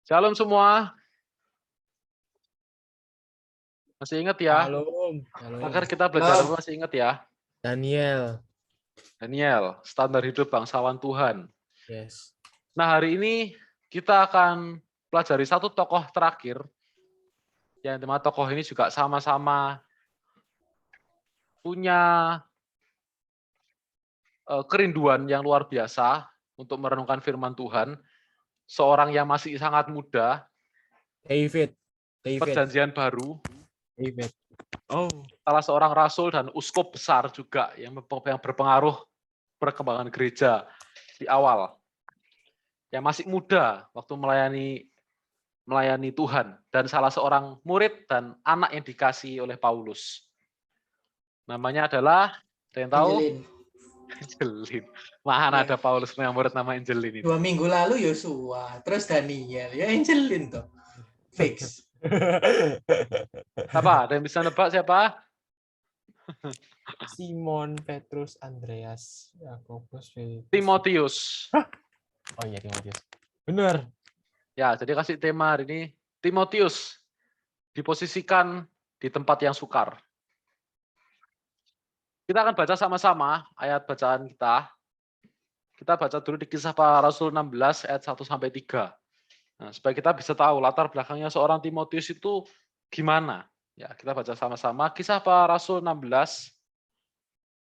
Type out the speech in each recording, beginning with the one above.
Shalom semua. Masih ingat ya? Shalom. Agar kita belajar apa masih ingat ya? Daniel. Daniel, standar hidup bangsawan Tuhan. Yes. Nah, hari ini kita akan pelajari satu tokoh terakhir. Yang dimana tokoh ini juga sama-sama punya kerinduan yang luar biasa untuk merenungkan firman Tuhan. Seorang yang masih sangat muda, David. perjanjian baru, David. Oh. salah seorang rasul dan uskup besar juga yang berpengaruh perkembangan gereja di awal. Yang masih muda waktu melayani Tuhan, dan salah seorang murid dan anak yang dikasihi oleh Paulus. Namanya adalah, ada yang tahu? Angelin. Mana ada Paulus yang murid nama Angelin ini? 2 minggu lalu Yosua, terus Daniel, ya Angelin tuh. Fix. Siapa? Ada yang bisa nebak siapa? Simon, Petrus, Andreas, Yakobus, Filipus. Timotius. Oh iya, Timotius. Benar. Ya, jadi kasih tema hari ini, Timotius diposisikan di tempat yang sukar. Kita akan baca sama-sama ayat bacaan kita. Kita baca dulu di Kisah Para Rasul 16 ayat 1 sampai 3. Nah, supaya kita bisa tahu latar belakangnya seorang Timotius itu gimana. Ya, kita baca sama-sama Kisah Para Rasul 16.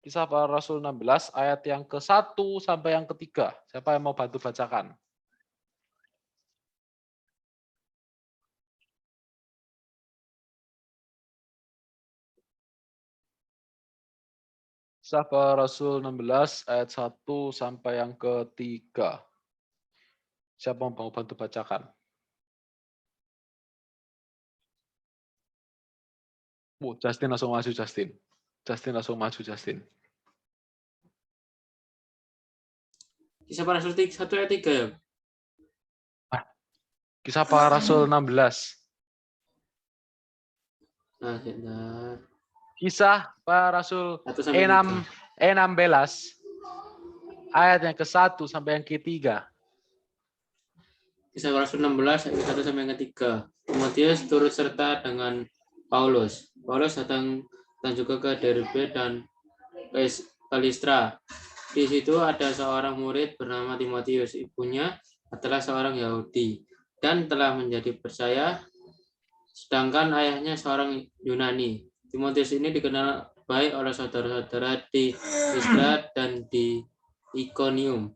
Kisah Para Rasul 16 ayat yang ke-1 sampai yang ke-3. Siapa yang mau bantu bacakan? Kisah Para Rasul 16 ayat 1 sampai yang ke-3. Siapa yang mau bantu bacakan? Justin langsung maju, Justin. Justin langsung maju, Justin. Kisah Para Rasul 1 ayat 3 ya? Kisah Para Rasul 16. Nah, Kisah Para Rasul 1 sampai 16 ayat yang ke-1 sampai yang ke-3. Kisah Para Rasul 16 ayat 1 sampai yang ke-3. Timotius turut serta dengan Paulus. Paulus datang juga ke Derbe dan ke Listra. Di situ ada seorang murid bernama Timotius. Ibunya adalah seorang Yahudi dan telah menjadi percaya, sedangkan ayahnya seorang Yunani. Timotius ini dikenal baik oleh saudara-saudara di Listra dan di Ikonium.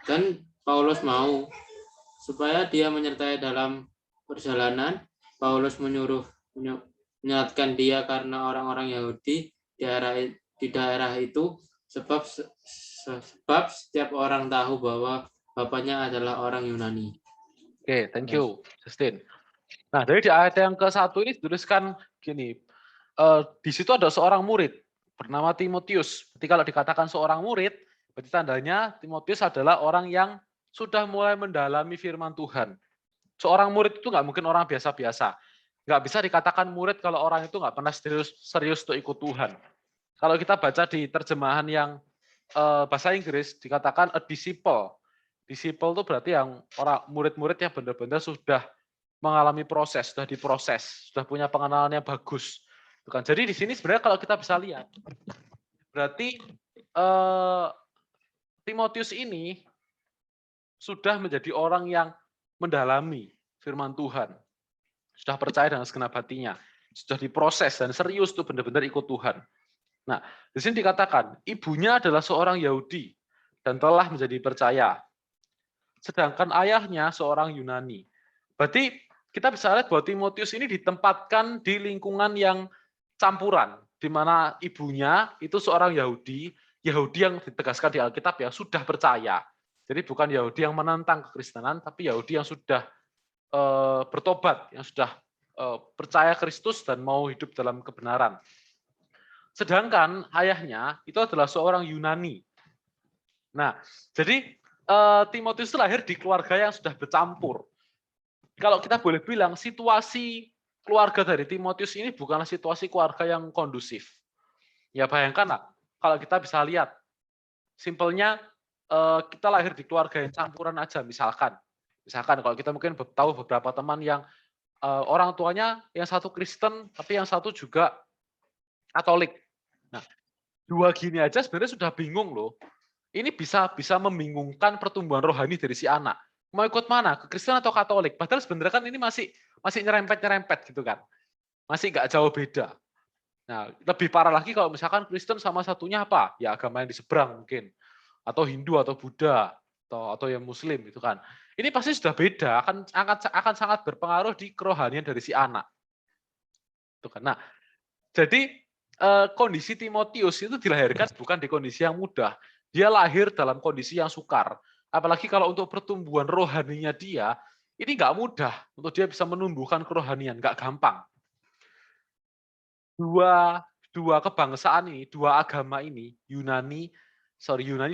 Dan Paulus mau supaya dia menyertai dalam perjalanan. Paulus menyelatkan dia karena orang-orang Yahudi di daerah itu, sebab setiap orang tahu bahwa bapaknya adalah orang Yunani. Oke, thank you, Justin. Nah, dari di ayat yang ke-1 ini dituliskan gini, di situ ada seorang murid bernama Timotius. Jadi kalau dikatakan seorang murid, berarti tandanya Timotius adalah orang yang sudah mulai mendalami firman Tuhan. Seorang murid itu nggak mungkin orang biasa-biasa. Nggak bisa dikatakan murid kalau orang itu nggak pernah serius untuk ikut Tuhan. Kalau kita baca di terjemahan yang bahasa Inggris, dikatakan a disciple. Disciple itu berarti yang orang murid-murid yang benar-benar sudah mengalami proses, sudah diproses, sudah punya pengenalan yang bagus. Bukan. Jadi di sini sebenarnya kalau kita bisa lihat, berarti Timotius ini sudah menjadi orang yang mendalami firman Tuhan, sudah percaya dengan segenap hatinya, sudah diproses dan serius tuh benar-benar ikut Tuhan. Nah, di sini dikatakan ibunya adalah seorang Yahudi dan telah menjadi percaya, sedangkan ayahnya seorang Yunani. Berarti kita bisa lihat bahwa Timotius ini ditempatkan di lingkungan yang campuran, di mana ibunya itu seorang Yahudi yang ditegaskan di Alkitab ya sudah percaya. Jadi bukan Yahudi yang menentang kekristenan, tapi Yahudi yang sudah bertobat, yang sudah percaya Kristus dan mau hidup dalam kebenaran. Sedangkan ayahnya itu adalah seorang Yunani. Nah, jadi Timotius lahir di keluarga yang sudah bercampur. Kalau kita boleh bilang, situasi keluarga dari Timotius ini bukanlah situasi keluarga yang kondusif. Ya bayangkanlah, kalau kita bisa lihat, simpelnya kita lahir di keluarga yang campuran aja, misalkan Misalkan kalau kita mungkin tahu beberapa teman yang orang tuanya yang satu Kristen, tapi yang satu juga Katolik. Nah, dua gini aja sebenarnya sudah bingung loh. Ini bisa membingungkan pertumbuhan rohani dari si anak. Mau ikut mana? Ke Kristen atau Katolik? Padahal sebenarnya kan ini masih nyerempet-nyerempet gitu kan. Masih nggak jauh beda. Nah, lebih parah lagi kalau misalkan Kristen sama satunya apa? Ya agama yang di seberang mungkin. Atau Hindu atau Buddha atau yang Muslim gitu kan. Ini pasti sudah beda, akan sangat berpengaruh di kerohanian dari si anak. Itu kan. Nah, jadi kondisi Timotius itu dilahirkan bukan di kondisi yang mudah. Dia lahir dalam kondisi yang sukar. Apalagi kalau untuk pertumbuhan rohaninya dia, ini nggak mudah untuk dia bisa menumbuhkan kerohanian, nggak gampang. Dua kebangsaan ini, dua agama ini, Yunani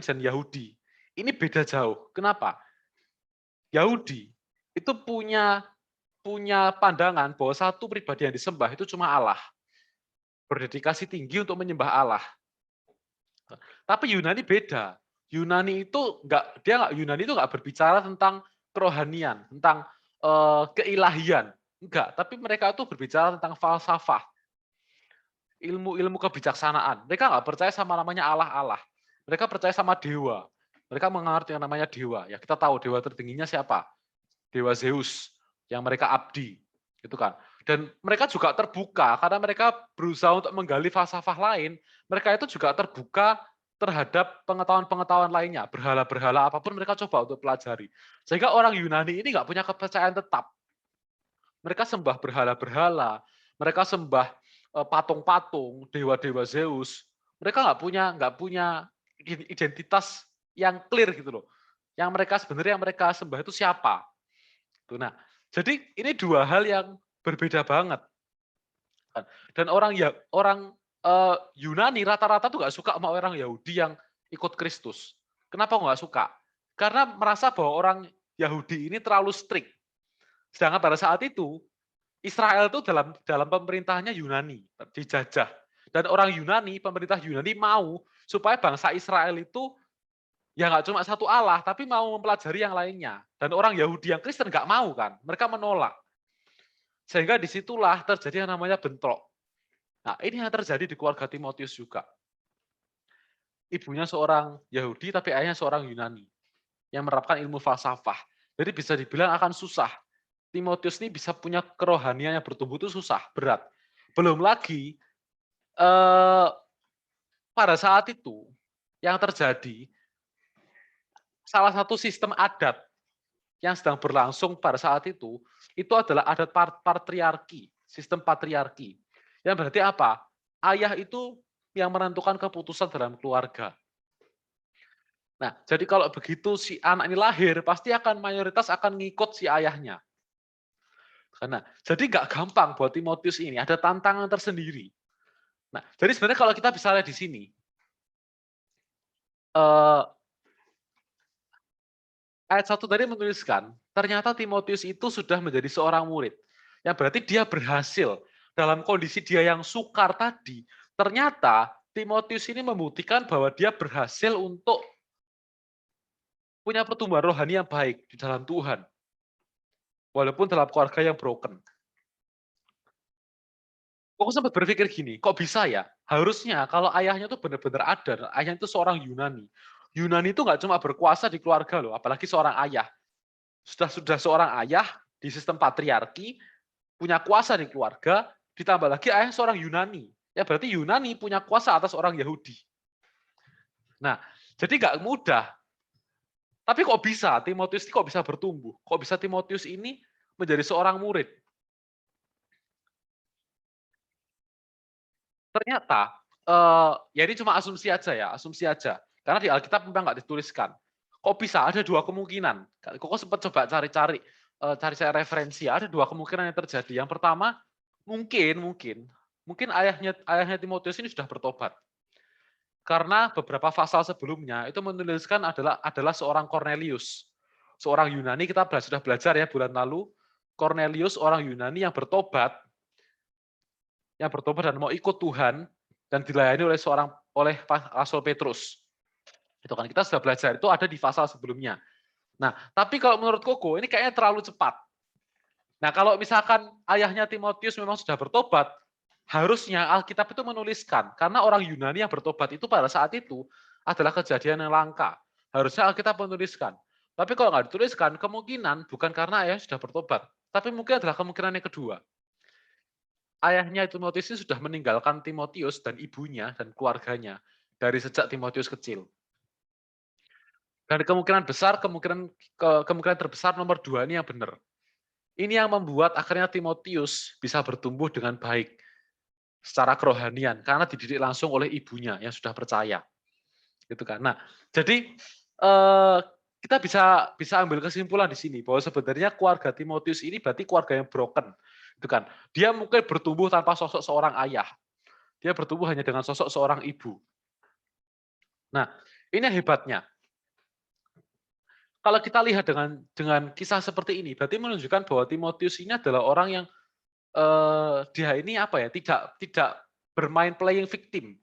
dan Yahudi, ini beda jauh. Kenapa? Yahudi itu punya pandangan bahwa satu pribadi yang disembah itu cuma Allah. Berdedikasi tinggi untuk menyembah Allah. Tapi Yunani beda. Yunani itu nggak berbicara tentang kerohanian, tentang keilahian. Enggak, tapi mereka itu berbicara tentang falsafah. Ilmu kebijaksanaan. Mereka nggak percaya sama namanya Allah. Mereka percaya sama dewa. Mereka mengerti yang namanya dewa. Ya kita tahu dewa tertingginya siapa? Dewa Zeus yang mereka abdi, gitu kan. Dan mereka juga terbuka karena mereka berusaha untuk menggali falsafah lain. Mereka itu juga terbuka terhadap pengetahuan-pengetahuan lainnya, berhala-berhala apapun mereka coba untuk pelajari. Sehingga orang Yunani ini nggak punya kepercayaan tetap. Mereka sembah berhala-berhala, mereka sembah patung-patung, dewa-dewa Zeus. Mereka nggak punya identitas yang clear gitu loh. Yang mereka sembah itu siapa? Nah, jadi ini dua hal yang berbeda banget. Dan orang Yunani rata-rata tuh nggak suka sama orang Yahudi yang ikut Kristus. Kenapa nggak suka? Karena merasa bahwa orang Yahudi ini terlalu strict. Sedangkan pada saat itu Israel itu dalam pemerintahannya Yunani, dijajah. Dan orang Yunani, pemerintah Yunani mau supaya bangsa Israel itu ya nggak cuma satu Allah, tapi mau mempelajari yang lainnya. Dan orang Yahudi yang Kristen nggak mau kan, mereka menolak. Sehingga disitulah terjadi yang namanya bentrok. Nah, ini yang terjadi di keluarga Timotius juga. Ibunya seorang Yahudi, tapi ayahnya seorang Yunani yang menerapkan ilmu falsafah. Jadi bisa dibilang akan susah. Timotius ini bisa punya kerohanian yang bertumbuh itu susah, berat. Belum lagi pada saat itu yang terjadi salah satu sistem adat yang sedang berlangsung pada saat itu adalah adat patriarki, sistem patriarki. Yang berarti apa? Ayah itu yang menentukan keputusan dalam keluarga. Nah, jadi kalau begitu si anak ini lahir, pasti mayoritas akan ngikut si ayahnya. Karena jadi nggak gampang buat Timotius ini, ada tantangan tersendiri. Nah, jadi sebenarnya kalau kita bisa lihat di sini, ayat 1 tadi menuliskan, ternyata Timotius itu sudah menjadi seorang murid. Yang berarti dia berhasil dalam kondisi dia yang sukar tadi. Ternyata Timotius ini membuktikan bahwa dia berhasil untuk punya pertumbuhan rohani yang baik di dalam Tuhan. Walaupun dalam keluarga yang broken. Aku sempat berpikir gini, kok bisa ya? Harusnya kalau ayahnya tuh benar-benar ada, ayahnya itu seorang Yunani. Yunani itu nggak cuma berkuasa di keluarga loh, apalagi seorang ayah. Sudah seorang ayah di sistem patriarki, punya kuasa di keluarga, ditambah lagi ayah seorang Yunani. Ya berarti Yunani punya kuasa atas orang Yahudi. Nah, jadi nggak mudah. Tapi kok bisa Timotius ini kok bisa bertumbuh? Kok bisa Timotius ini menjadi seorang murid? Ternyata, ya ini cuma asumsi aja. Karena di Alkitab memang nggak dituliskan. Kok bisa? Ada dua kemungkinan. Kok sempat coba cari referensi. Ada dua kemungkinan yang terjadi. Yang pertama, mungkin ayahnya Timotius ini sudah bertobat. Karena beberapa pasal sebelumnya itu menuliskan adalah seorang Cornelius. Seorang Yunani, kita sudah belajar ya bulan lalu. Cornelius, orang Yunani yang bertobat dan mau ikut Tuhan dan dilayani oleh Rasul Petrus. Itu kan kita sudah belajar, itu ada di pasal sebelumnya. Nah, tapi kalau menurut Koko, ini kayaknya terlalu cepat. Nah, kalau misalkan ayahnya Timotius memang sudah bertobat, harusnya Alkitab itu menuliskan, karena orang Yunani yang bertobat itu pada saat itu adalah kejadian yang langka. Harusnya Alkitab menuliskan. Tapi kalau nggak dituliskan, kemungkinan bukan karena ayah sudah bertobat, tapi mungkin adalah kemungkinan yang kedua. Ayahnya Timotius ini sudah meninggalkan Timotius dan ibunya dan keluarganya dari sejak Timotius kecil. Dan kemungkinan besar, kemungkinan terbesar nomor 2 ini yang benar. Ini yang membuat akhirnya Timotius bisa bertumbuh dengan baik secara kerohanian karena dididik langsung oleh ibunya yang sudah percaya. Gitu kan. Nah, jadi kita bisa ambil kesimpulan di sini bahwa sebenarnya keluarga Timotius ini berarti keluarga yang broken. Gitu kan. Dia mungkin bertumbuh tanpa sosok seorang ayah. Dia bertumbuh hanya dengan sosok seorang ibu. Nah, ini yang hebatnya. Kalau kita lihat dengan kisah seperti ini, berarti menunjukkan bahwa Timotius ini adalah orang yang dia ini apa ya, tidak bermain playing victim.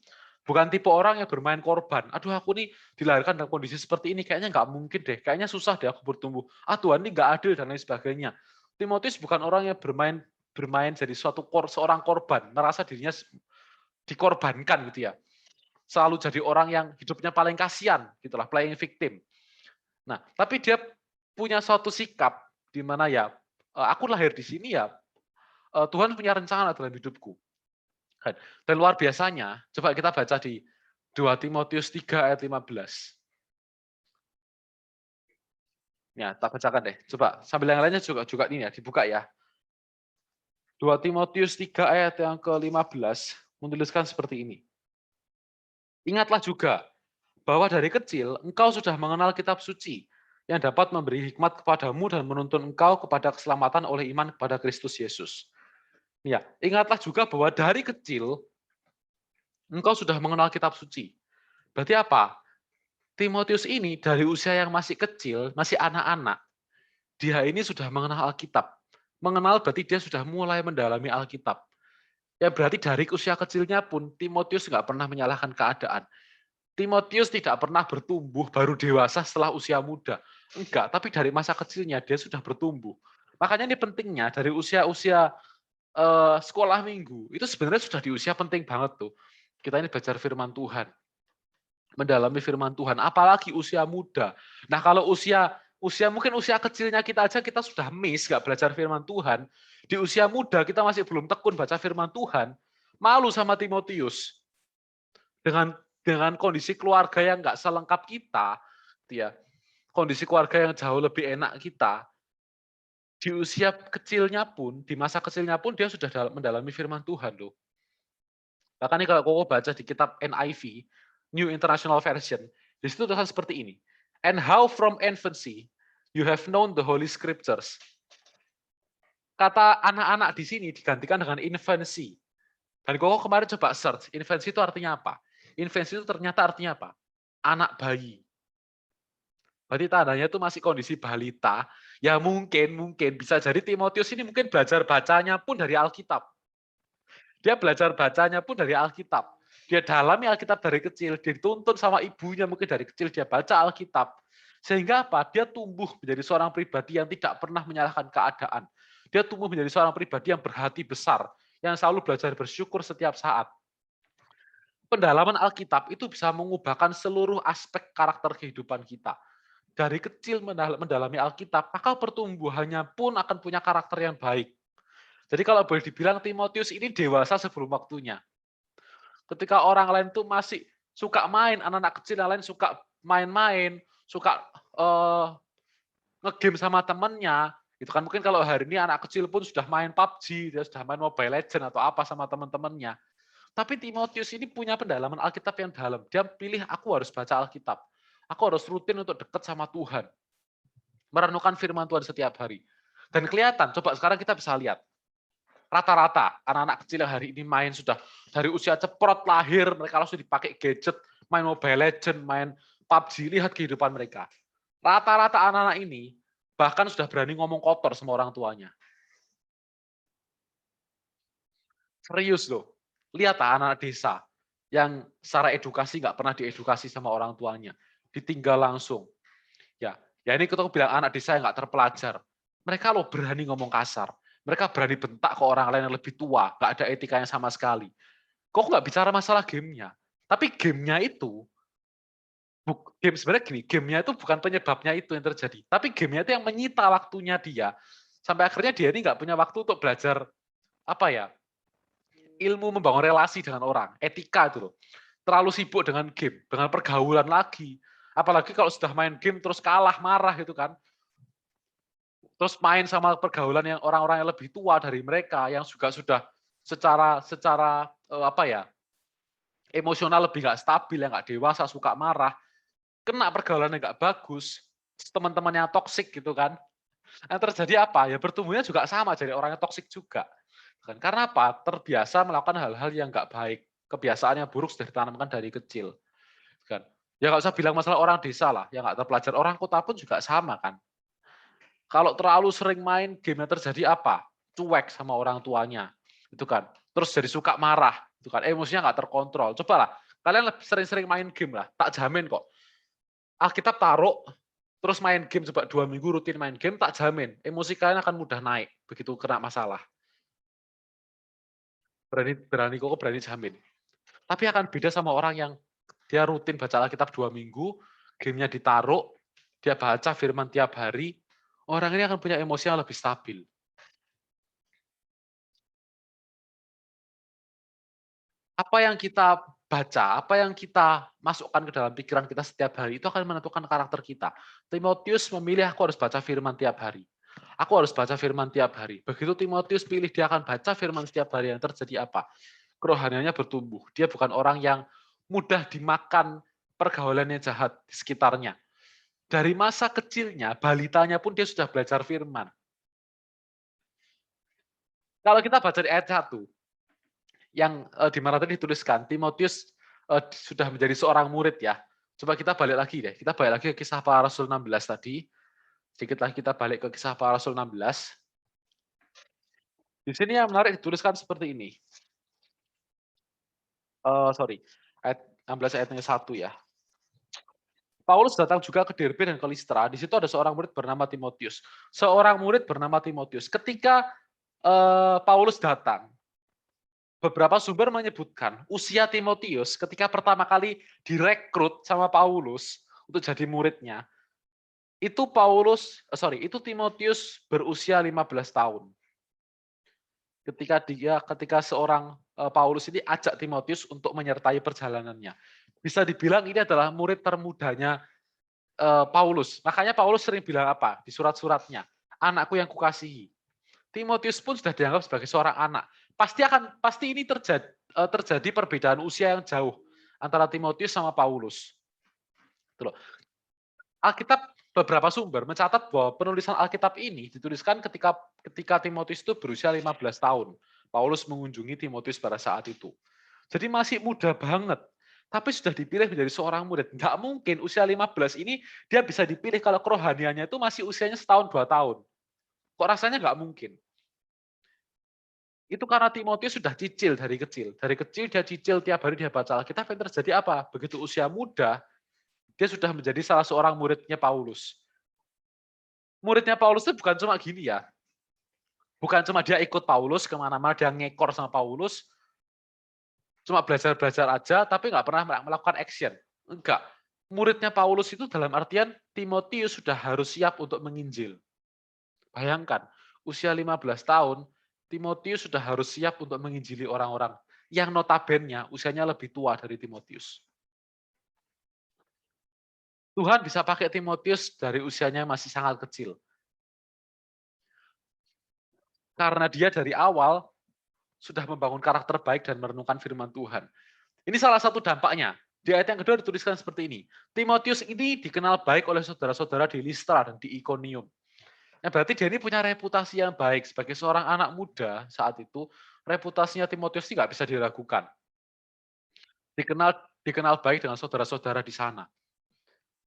Bukan tipe orang yang bermain korban. Aduh, aku nih dilahirkan dalam kondisi seperti ini, kayaknya nggak mungkin deh, kayaknya susah deh aku bertumbuh. Ah, Tuhan ini nggak adil dan lain sebagainya. Timotius bukan orang yang bermain jadi seorang korban, merasa dirinya dikorbankan gitu ya. Selalu jadi orang yang hidupnya paling kasihan, gitulah, playing victim. Nah, tapi dia punya suatu sikap di mana ya, aku lahir di sini ya, Tuhan punya rencana dalam hidupku. Dan luar biasanya, coba kita baca di 2 Timotius 3 ayat 15. Ya, tak bacakan deh. Coba sambil yang lainnya juga ini ya, dibuka ya. 2 Timotius 3 ayat yang ke-15 menuliskan seperti ini. Ingatlah juga bahwa dari kecil engkau sudah mengenal kitab suci yang dapat memberi hikmat kepadamu dan menuntun engkau kepada keselamatan oleh iman kepada Kristus Yesus. Ya, ingatlah juga bahwa dari kecil engkau sudah mengenal kitab suci. Berarti apa? Timotius ini dari usia yang masih kecil, masih anak-anak, dia ini sudah mengenal Alkitab. Mengenal berarti dia sudah mulai mendalami Alkitab. Ya berarti dari usia kecilnya pun Timotius nggak pernah menyalahkan keadaan. Timotius tidak pernah bertumbuh baru dewasa setelah usia muda. Enggak, tapi dari masa kecilnya dia sudah bertumbuh. Makanya ini pentingnya dari usia-usia sekolah minggu, itu sebenarnya sudah di usia penting banget tuh. Kita ini belajar firman Tuhan. Mendalami firman Tuhan, apalagi usia muda. Nah kalau usia mungkin usia kecilnya kita aja kita sudah miss, nggak belajar firman Tuhan. Di usia muda kita masih belum tekun baca firman Tuhan, malu sama Timotius. Dengan kondisi keluarga yang nggak selengkap kita, ya, kondisi keluarga yang jauh lebih enak kita, di usia kecilnya pun, di masa kecilnya pun dia sudah mendalami firman Tuhan loh. Bahkan nih kalau Koko baca di kitab NIV, New International Version, di situ tulisan seperti ini. And how from infancy you have known the Holy Scriptures. Kata anak-anak di sini digantikan dengan infancy. Dan Koko kemarin coba search, infancy itu artinya apa? Infancy itu ternyata artinya apa? Anak bayi. Berarti tandanya itu masih kondisi balita. Ya mungkin bisa jadi Timotius ini mungkin belajar bacanya pun dari Alkitab. Dia belajar bacanya pun dari Alkitab. Dia dalami Alkitab dari kecil, dituntun sama ibunya mungkin dari kecil dia baca Alkitab. Sehingga apa? Dia tumbuh menjadi seorang pribadi yang tidak pernah menyalahkan keadaan. Dia tumbuh menjadi seorang pribadi yang berhati besar, yang selalu belajar bersyukur setiap saat. Pendalaman Alkitab itu bisa mengubahkan seluruh aspek karakter kehidupan kita. Dari kecil mendalami Alkitab, maka pertumbuhannya pun akan punya karakter yang baik. Jadi kalau boleh dibilang Timotius ini dewasa sebelum waktunya. Ketika orang lain tuh masih suka main, anak-anak kecil yang lain suka main-main, suka nge-game sama temennya, itu kan mungkin kalau hari ini anak kecil pun sudah main PUBG, dia sudah main Mobile Legends atau apa sama teman-temannya. Tapi Timotius ini punya pendalaman Alkitab yang dalam. Dia pilih, aku harus baca Alkitab. Aku harus rutin untuk dekat sama Tuhan. Merenungkan firman Tuhan setiap hari. Dan kelihatan, coba sekarang kita bisa lihat. Rata-rata anak-anak kecil yang hari ini main sudah dari usia ceprot lahir, mereka langsung dipakai gadget, main Mobile Legends, main PUBG, lihat kehidupan mereka. Rata-rata anak-anak ini bahkan sudah berani ngomong kotor sama orang tuanya. Serius loh. Lihat anak-anak desa yang secara edukasi nggak pernah diedukasi sama orang tuanya. Ditinggal langsung. Ya, Ya ini kita bilang anak desa yang nggak terpelajar. Mereka loh berani ngomong kasar. Mereka berani bentak ke orang lain yang lebih tua. Nggak ada etikanya sama sekali. Kok nggak bicara masalah gamenya? Tapi gamenya itu, game sebenarnya gini, gamenya itu bukan penyebabnya itu yang terjadi. Tapi gamenya itu yang menyita waktunya dia. Sampai akhirnya dia ini nggak punya waktu untuk belajar apa ya, ilmu membangun relasi dengan orang, etika itu loh. Terlalu sibuk dengan game, dengan pergaulan lagi. Apalagi kalau sudah main game terus kalah, marah gitu kan. Terus main sama pergaulan yang orang-orang yang lebih tua dari mereka, yang juga sudah secara apa ya, emosional lebih nggak stabil, yang nggak dewasa, suka marah, kena pergaulan yang nggak bagus, teman-teman yang toksik gitu kan. Yang terjadi apa? Ya bertumbuhnya juga sama, jadi orang yang toksik juga. Karena apa? Terbiasa melakukan hal-hal yang nggak baik, kebiasaan yang buruk sudah ditanamkan dari kecil. Kan? Ya nggak usah bilang masalah orang desa lah, yang nggak terpelajar. Orang kota pun juga sama kan. Kalau terlalu sering main game yang terjadi apa? Cuek sama orang tuanya, itu kan. Terus jadi suka marah, itu kan. Emosinya nggak terkontrol. Cobalah, kalian sering-sering main game lah. Tak jamin kok. Alkitab taruh, terus main game coba 2 minggu rutin main game, tak jamin. Emosi kalian akan mudah naik begitu kena masalah. Berani jamin. Tapi akan beda sama orang yang dia rutin baca Alkitab 2 minggu, gamenya ditaruh, dia baca firman tiap hari, orang ini akan punya emosi yang lebih stabil. Apa yang kita baca, apa yang kita masukkan ke dalam pikiran kita setiap hari, itu akan menentukan karakter kita. Timotius memilih, aku harus baca firman tiap hari. Aku harus baca firman tiap hari. Begitu Timotius pilih, dia akan baca firman setiap hari, yang terjadi apa? Kerohaniannya bertumbuh. Dia bukan orang yang mudah dimakan pergaulannya jahat di sekitarnya. Dari masa kecilnya, balitanya pun dia sudah belajar firman. Kalau kita baca di ayat 1, yang di mana tadi dituliskan, Timotius sudah menjadi seorang murid ya. Coba kita balik lagi deh. Kita balik lagi ke Kisah Para Rasul 16 tadi. Sedikit lagi kita balik ke Kisah Para Rasul 16. Di sini yang menarik dituliskan seperti ini. Ayat 16 ayatnya 1 ya. Paulus datang juga ke Derbe dan ke Listra. Di situ ada seorang murid bernama Timotius. Seorang murid bernama Timotius. Ketika Paulus datang, beberapa sumber menyebutkan usia Timotius ketika pertama kali direkrut sama Paulus untuk jadi muridnya, itu Timotius berusia 15 tahun. Ketika seorang Paulus ini ajak Timotius untuk menyertai perjalanannya. Bisa dibilang ini adalah murid termudanya Paulus. Makanya Paulus sering bilang apa di surat-suratnya? Anakku yang kukasihi. Timotius pun sudah dianggap sebagai seorang anak. Pasti ini terjadi perbedaan usia yang jauh antara Timotius sama Paulus. Alkitab beberapa sumber mencatat bahwa penulisan Alkitab ini dituliskan ketika Timotius itu berusia 15 tahun. Paulus mengunjungi Timotius pada saat itu. Jadi masih muda banget. Tapi sudah dipilih menjadi seorang murid. Nggak mungkin usia 15 ini dia bisa dipilih kalau kerohaniannya itu masih usianya setahun 2 tahun. Kok rasanya nggak mungkin? Itu karena Timotius sudah cicil dari kecil. Dari kecil dia cicil, tiap hari dia baca Alkitab. Yang terjadi apa? Begitu usia muda, dia sudah menjadi salah seorang muridnya Paulus. Muridnya Paulus itu bukan cuma gini ya. Bukan cuma dia ikut Paulus kemana-mana, dia ngekor sama Paulus, cuma belajar-belajar aja, tapi nggak pernah melakukan action. Enggak. Muridnya Paulus itu dalam artian Timotius sudah harus siap untuk menginjil. Bayangkan, usia 15 tahun, Timotius sudah harus siap untuk menginjili orang-orang yang notabene usianya lebih tua dari Timotius. Tuhan bisa pakai Timotius dari usianya masih sangat kecil. Karena dia dari awal sudah membangun karakter baik dan merenungkan firman Tuhan. Ini salah satu dampaknya. Di ayat yang kedua dituliskan seperti ini. Timotius ini dikenal baik oleh saudara-saudara di Listra dan di Ikonium. Nah, berarti dia ini punya reputasi yang baik sebagai seorang anak muda saat itu. Reputasinya Timotius ini nggak bisa diragukan. Dikenal baik dengan saudara-saudara di sana.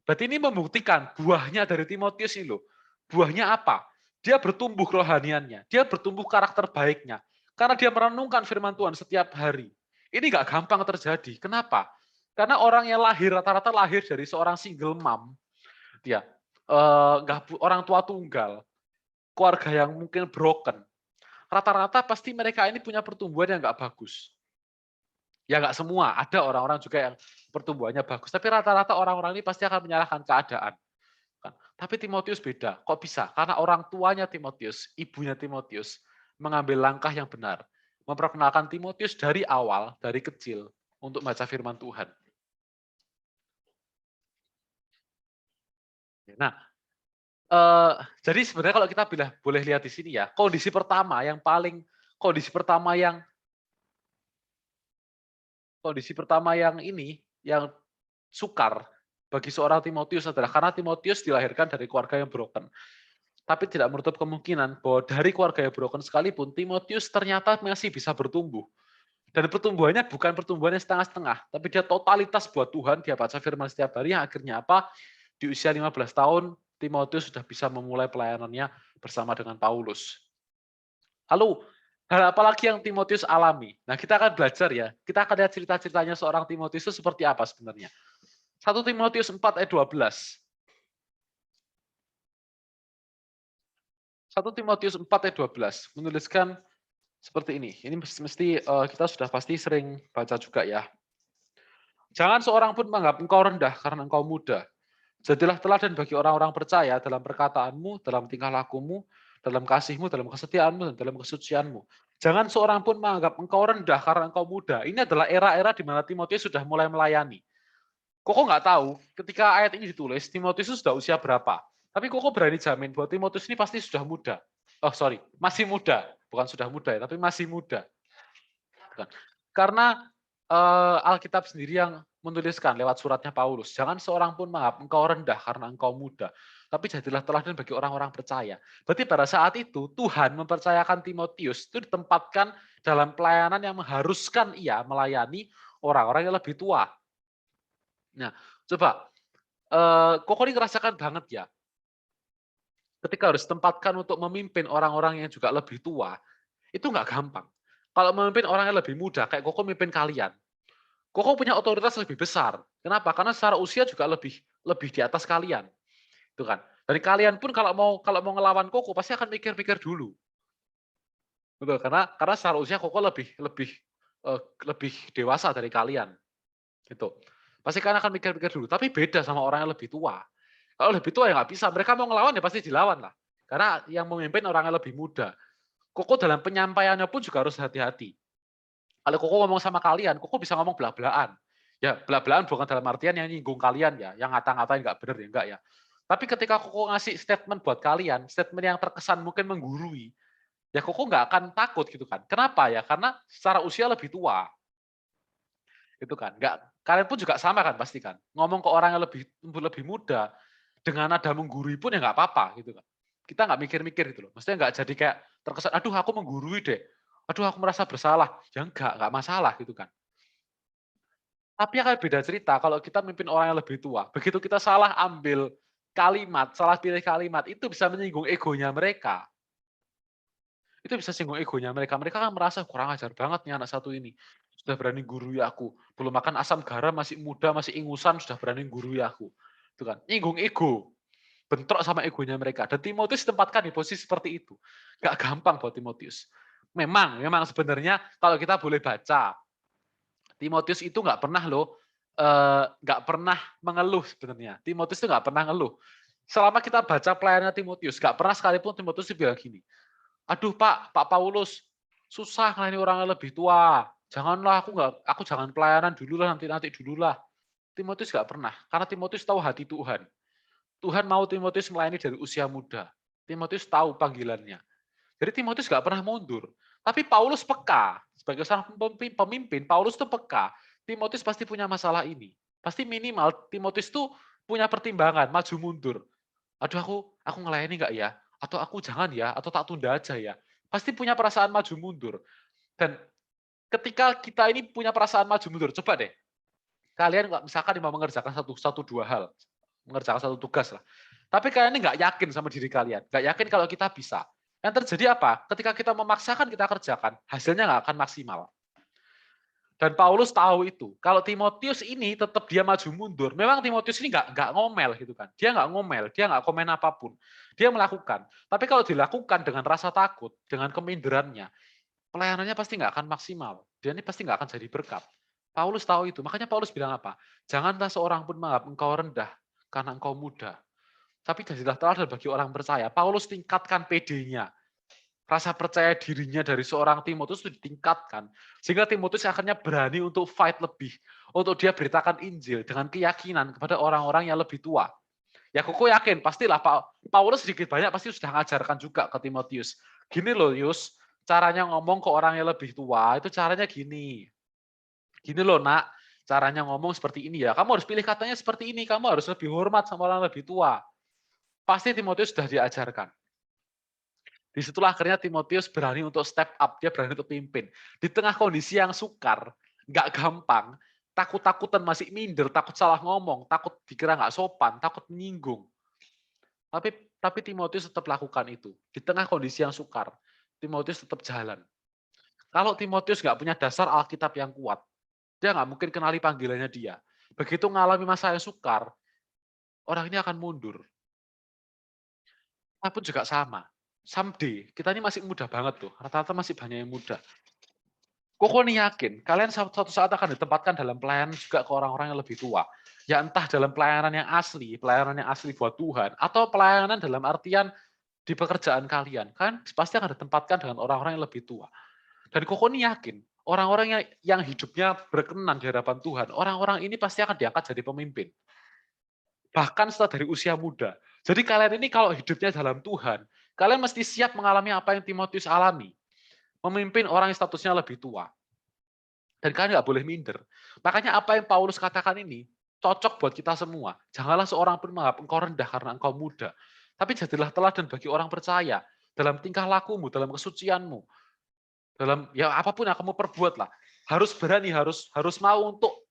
Berarti ini membuktikan buahnya dari Timotius ini loh. Buahnya apa? Dia bertumbuh rohaniannya, dia bertumbuh karakter baiknya. Karena dia merenungkan firman Tuhan setiap hari. Ini nggak gampang terjadi. Kenapa? Karena orang yang rata-rata lahir dari seorang single mom, orang tua tunggal, keluarga yang mungkin broken, rata-rata pasti mereka ini punya pertumbuhan yang nggak bagus. Ya nggak semua, ada orang-orang juga yang pertumbuhannya bagus, tapi rata-rata orang-orang ini pasti akan menyalahkan keadaan. Kan. Tapi Timotius beda. Kok bisa? Karena orang tuanya Timotius, ibunya Timotius, mengambil langkah yang benar. Memperkenalkan Timotius dari awal, dari kecil, untuk baca firman Tuhan. Nah, jadi sebenarnya kalau kita boleh lihat di sini ya, kondisi pertama yang sukar bagi seorang Timotius adalah karena Timotius dilahirkan dari keluarga yang broken. Tapi tidak menutup kemungkinan bahwa dari keluarga yang broken sekalipun, Timotius ternyata masih bisa bertumbuh. Dan pertumbuhannya bukan pertumbuhannya setengah-setengah, tapi dia totalitas buat Tuhan, dia baca firman setiap hari, yang akhirnya apa? Di usia 15 tahun, Timotius sudah bisa memulai pelayanannya bersama dengan Paulus. Lalu, hal apa lagi yang Timotius alami? Nah, kita akan belajar ya, kita akan lihat cerita-ceritanya seorang Timotius itu seperti apa sebenarnya. 1 Timotius 4 ayat 12. 1 Timotius 4 ayat 12 menuliskan seperti ini. Ini mesti kita sudah pasti sering baca juga ya. Jangan seorang pun menganggap engkau rendah karena engkau muda. Jadilah teladan bagi orang-orang percaya dalam perkataanmu, dalam tingkah lakumu, dalam kasihmu, dalam kesetiaanmu, dan dalam kesucianmu. Jangan seorang pun menganggap engkau rendah karena engkau muda. Ini adalah era-era di mana Timotius sudah mulai melayani. Koko nggak tahu ketika ayat ini ditulis, Timotius sudah usia berapa. Tapi Koko berani jamin bahwa Timotius ini pasti sudah muda. Masih muda. Bukan sudah muda ya, tapi masih muda. Karena Alkitab sendiri yang menuliskan lewat suratnya Paulus, jangan seorang pun menganggap engkau rendah karena engkau muda, tapi jadilah teladan bagi orang-orang percaya. Berarti pada saat itu Tuhan mempercayakan Timotius itu ditempatkan dalam pelayanan yang mengharuskan ia melayani orang-orang yang lebih tua. Nah, coba Koko ini ngerasakan banget ya, ketika harus ditempatkan untuk memimpin orang-orang yang juga lebih tua, itu nggak gampang. Kalau memimpin orang yang lebih muda, kayak Koko memimpin kalian, Koko punya otoritas lebih besar. Kenapa? Karena secara usia juga lebih di atas kalian, itu kan. Dan kalian pun kalau mau ngelawan Koko pasti akan mikir-mikir dulu, betul? Karena secara usia Koko lebih dewasa dari kalian, gitu. Pasti kalian akan mikir-mikir dulu. Tapi beda sama orang yang lebih tua. Kalau lebih tua ya nggak bisa. Mereka mau ngelawan ya pasti dilawan lah. Karena yang memimpin orang yang lebih muda. Koko dalam penyampaiannya pun juga harus hati-hati. Kalau Koko ngomong sama kalian, Koko bisa ngomong belak-belakan. Ya, belak-belakan bukan dalam artian yang nyinggung kalian ya, yang ngata-ngatain nggak benar ya, enggak ya. Tapi ketika Koko ngasih statement buat kalian, statement yang terkesan mungkin menggurui, ya Koko nggak akan takut gitu kan. Kenapa ya? Karena secara usia lebih tua. Itu kan. Kalian pun juga sama kan pasti kan. Ngomong ke orang yang lebih muda, dengan nada menggurui pun ya nggak apa-apa gitu kan. Kita nggak mikir-mikir gitu loh. Maksudnya nggak jadi kayak terkesan, aduh aku menggurui deh. Aduh aku merasa bersalah. Ya nggak masalah gitu kan. Tapi akan beda cerita kalau kita memimpin orang yang lebih tua. Begitu kita salah ambil kalimat, salah pilih kalimat, itu bisa menyinggung egonya mereka. Itu bisa singgung egonya mereka. Mereka kan merasa kurang ajar banget nih anak satu ini. Sudah berani gurui aku. Belum makan asam garam, masih muda, masih ingusan, sudah berani gurui aku. Itu kan, nyinggung ego. Bentrok sama egonya mereka. Dan Timotius ditempatkan di posisi seperti itu. Gak gampang buat Timotius. Memang sebenarnya kalau kita boleh baca, Timotius itu nggak pernah nggak pernah mengeluh sebenarnya. Timotius itu nggak pernah ngeluh. Selama kita baca pelayanan Timotius, nggak pernah sekalipun Timotius bilang gini, aduh Pak Paulus, susah ngelayani orang yang lebih tua. Janganlah aku jangan pelayanan dulu lah, nanti dulu lah. Timotius nggak pernah, karena Timotius tahu hati Tuhan. Tuhan mau Timotius melayani dari usia muda. Timotius tahu panggilannya. Jadi Timotius nggak pernah mundur. Tapi Paulus peka. Sebagai seorang pemimpin, Paulus itu peka. Timotius pasti punya masalah ini. Pasti minimal Timotius itu punya pertimbangan, maju mundur. Aduh aku ngelayani nggak ya? Atau aku jangan ya? Atau tak tunda aja ya? Pasti punya perasaan maju mundur. Dan ketika kita ini punya perasaan maju mundur, coba deh. Kalian misalkan mau mengerjakan dua hal. Mengerjakan satu tugas lah. Tapi kalian ini nggak yakin sama diri kalian. Nggak yakin kalau kita bisa. Yang terjadi apa? Ketika kita memaksakan kita kerjakan, hasilnya nggak akan maksimal. Dan Paulus tahu itu. Kalau Timotius ini tetap dia maju mundur. Memang Timotius ini nggak ngomel gitu kan. Dia nggak ngomel, dia nggak komen apapun. Dia melakukan. Tapi kalau dilakukan dengan rasa takut, dengan keminderannya, pelayanannya pasti nggak akan maksimal. Dia ini pasti nggak akan jadi berkat. Paulus tahu itu. Makanya Paulus bilang apa? Janganlah seorang pun menganggap engkau rendah karena engkau muda. Tapi jadilah teladan bagi orang percaya. Paulus tingkatkan PD-nya. Rasa percaya dirinya dari seorang Timotius itu ditingkatkan. Sehingga Timotius akhirnya berani untuk fight lebih. Untuk dia beritakan Injil dengan keyakinan kepada orang-orang yang lebih tua. Ya Koko yakin, pastilah Paulus sedikit banyak pasti sudah mengajarkan juga ke Timotius. Gini loh Yus, caranya ngomong ke orang yang lebih tua, itu caranya gini. Gini loh nak, caranya ngomong seperti ini ya. Kamu harus pilih katanya seperti ini, kamu harus lebih hormat sama orang lebih tua. Pasti Timotius sudah diajarkan. Disitulah akhirnya Timotius berani untuk step up, dia berani untuk pimpin. Di tengah kondisi yang sukar, nggak gampang, takut-takutan masih minder, takut salah ngomong, takut dikira nggak sopan, takut menyinggung. Tapi Timotius tetap lakukan itu. Di tengah kondisi yang sukar, Timotius tetap jalan. Kalau Timotius nggak punya dasar Alkitab yang kuat, dia nggak mungkin kenali panggilannya dia. Begitu mengalami masa yang sukar, orang ini akan mundur. Kita pun juga sama. Someday, kita ini masih muda banget tuh. Rata-rata masih banyak yang muda. Koko nih yakin, kalian suatu saat akan ditempatkan dalam pelayanan juga ke orang-orang yang lebih tua. Ya entah dalam pelayanan yang asli buat Tuhan, atau pelayanan dalam artian di pekerjaan kalian. Kan pasti akan ditempatkan dengan orang-orang yang lebih tua. Dan Koko nih yakin, orang-orang yang hidupnya berkenan di hadapan Tuhan, orang-orang ini pasti akan diangkat jadi pemimpin. Bahkan setelah dari usia muda. Jadi kalian ini kalau hidupnya dalam Tuhan, kalian mesti siap mengalami apa yang Timotius alami. Memimpin orang yang statusnya lebih tua. Dan kalian nggak boleh minder. Makanya apa yang Paulus katakan ini, cocok buat kita semua. Janganlah seorang pun menganggap engkau rendah karena engkau muda. Tapi jadilah teladan bagi orang percaya. Dalam tingkah lakumu, dalam kesucianmu. Dalam ya apapun yang kamu perbuat lah. Harus berani, harus mau untuk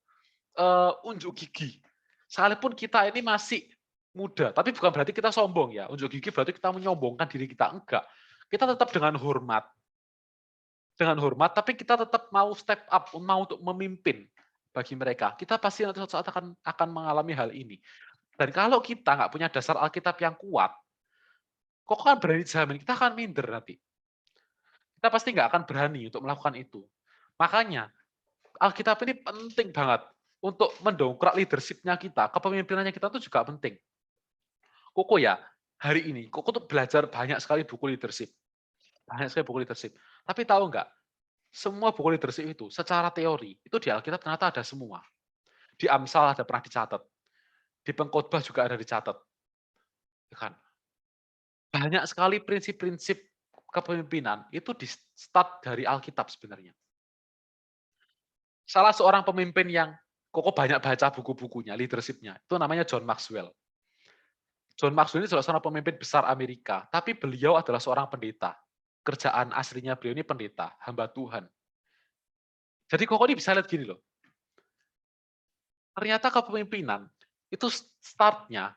unjuk gigi. Sekalipun kita ini masih muda, tapi bukan berarti kita sombong ya. Unjuk gigi berarti kita menyombongkan diri kita. Enggak. Kita tetap dengan hormat. Tapi kita tetap mau step up, mau untuk memimpin bagi mereka. Kita pasti nanti suatu saat akan mengalami hal ini. Dan kalau kita nggak punya dasar Alkitab yang kuat, kok kan berani jamin, kita akan minder nanti. Kita pasti nggak akan berani untuk melakukan itu. Makanya, Alkitab ini penting banget untuk mendongkrak leadership-nya kita, kepemimpinannya kita itu juga penting. Koko ya, hari ini, Koko tuh belajar banyak sekali buku leadership. Tapi tahu nggak, semua buku leadership itu secara teori, itu di Alkitab ternyata ada semua. Di Amsal ada pernah dicatat. Di Pengkhotbah juga ada dicatat. Kan? Banyak sekali prinsip-prinsip kepemimpinan itu di start dari Alkitab sebenarnya. Salah seorang pemimpin yang Koko banyak baca buku-bukunya, leadership-nya, itu namanya John Maxwell. John Maxwell ini salah seorang pemimpin besar Amerika, tapi beliau adalah seorang pendeta. Kerjaan aslinya beliau ini pendeta, hamba Tuhan. Jadi Koko ini bisa lihat gini loh. Ternyata kepemimpinan itu startnya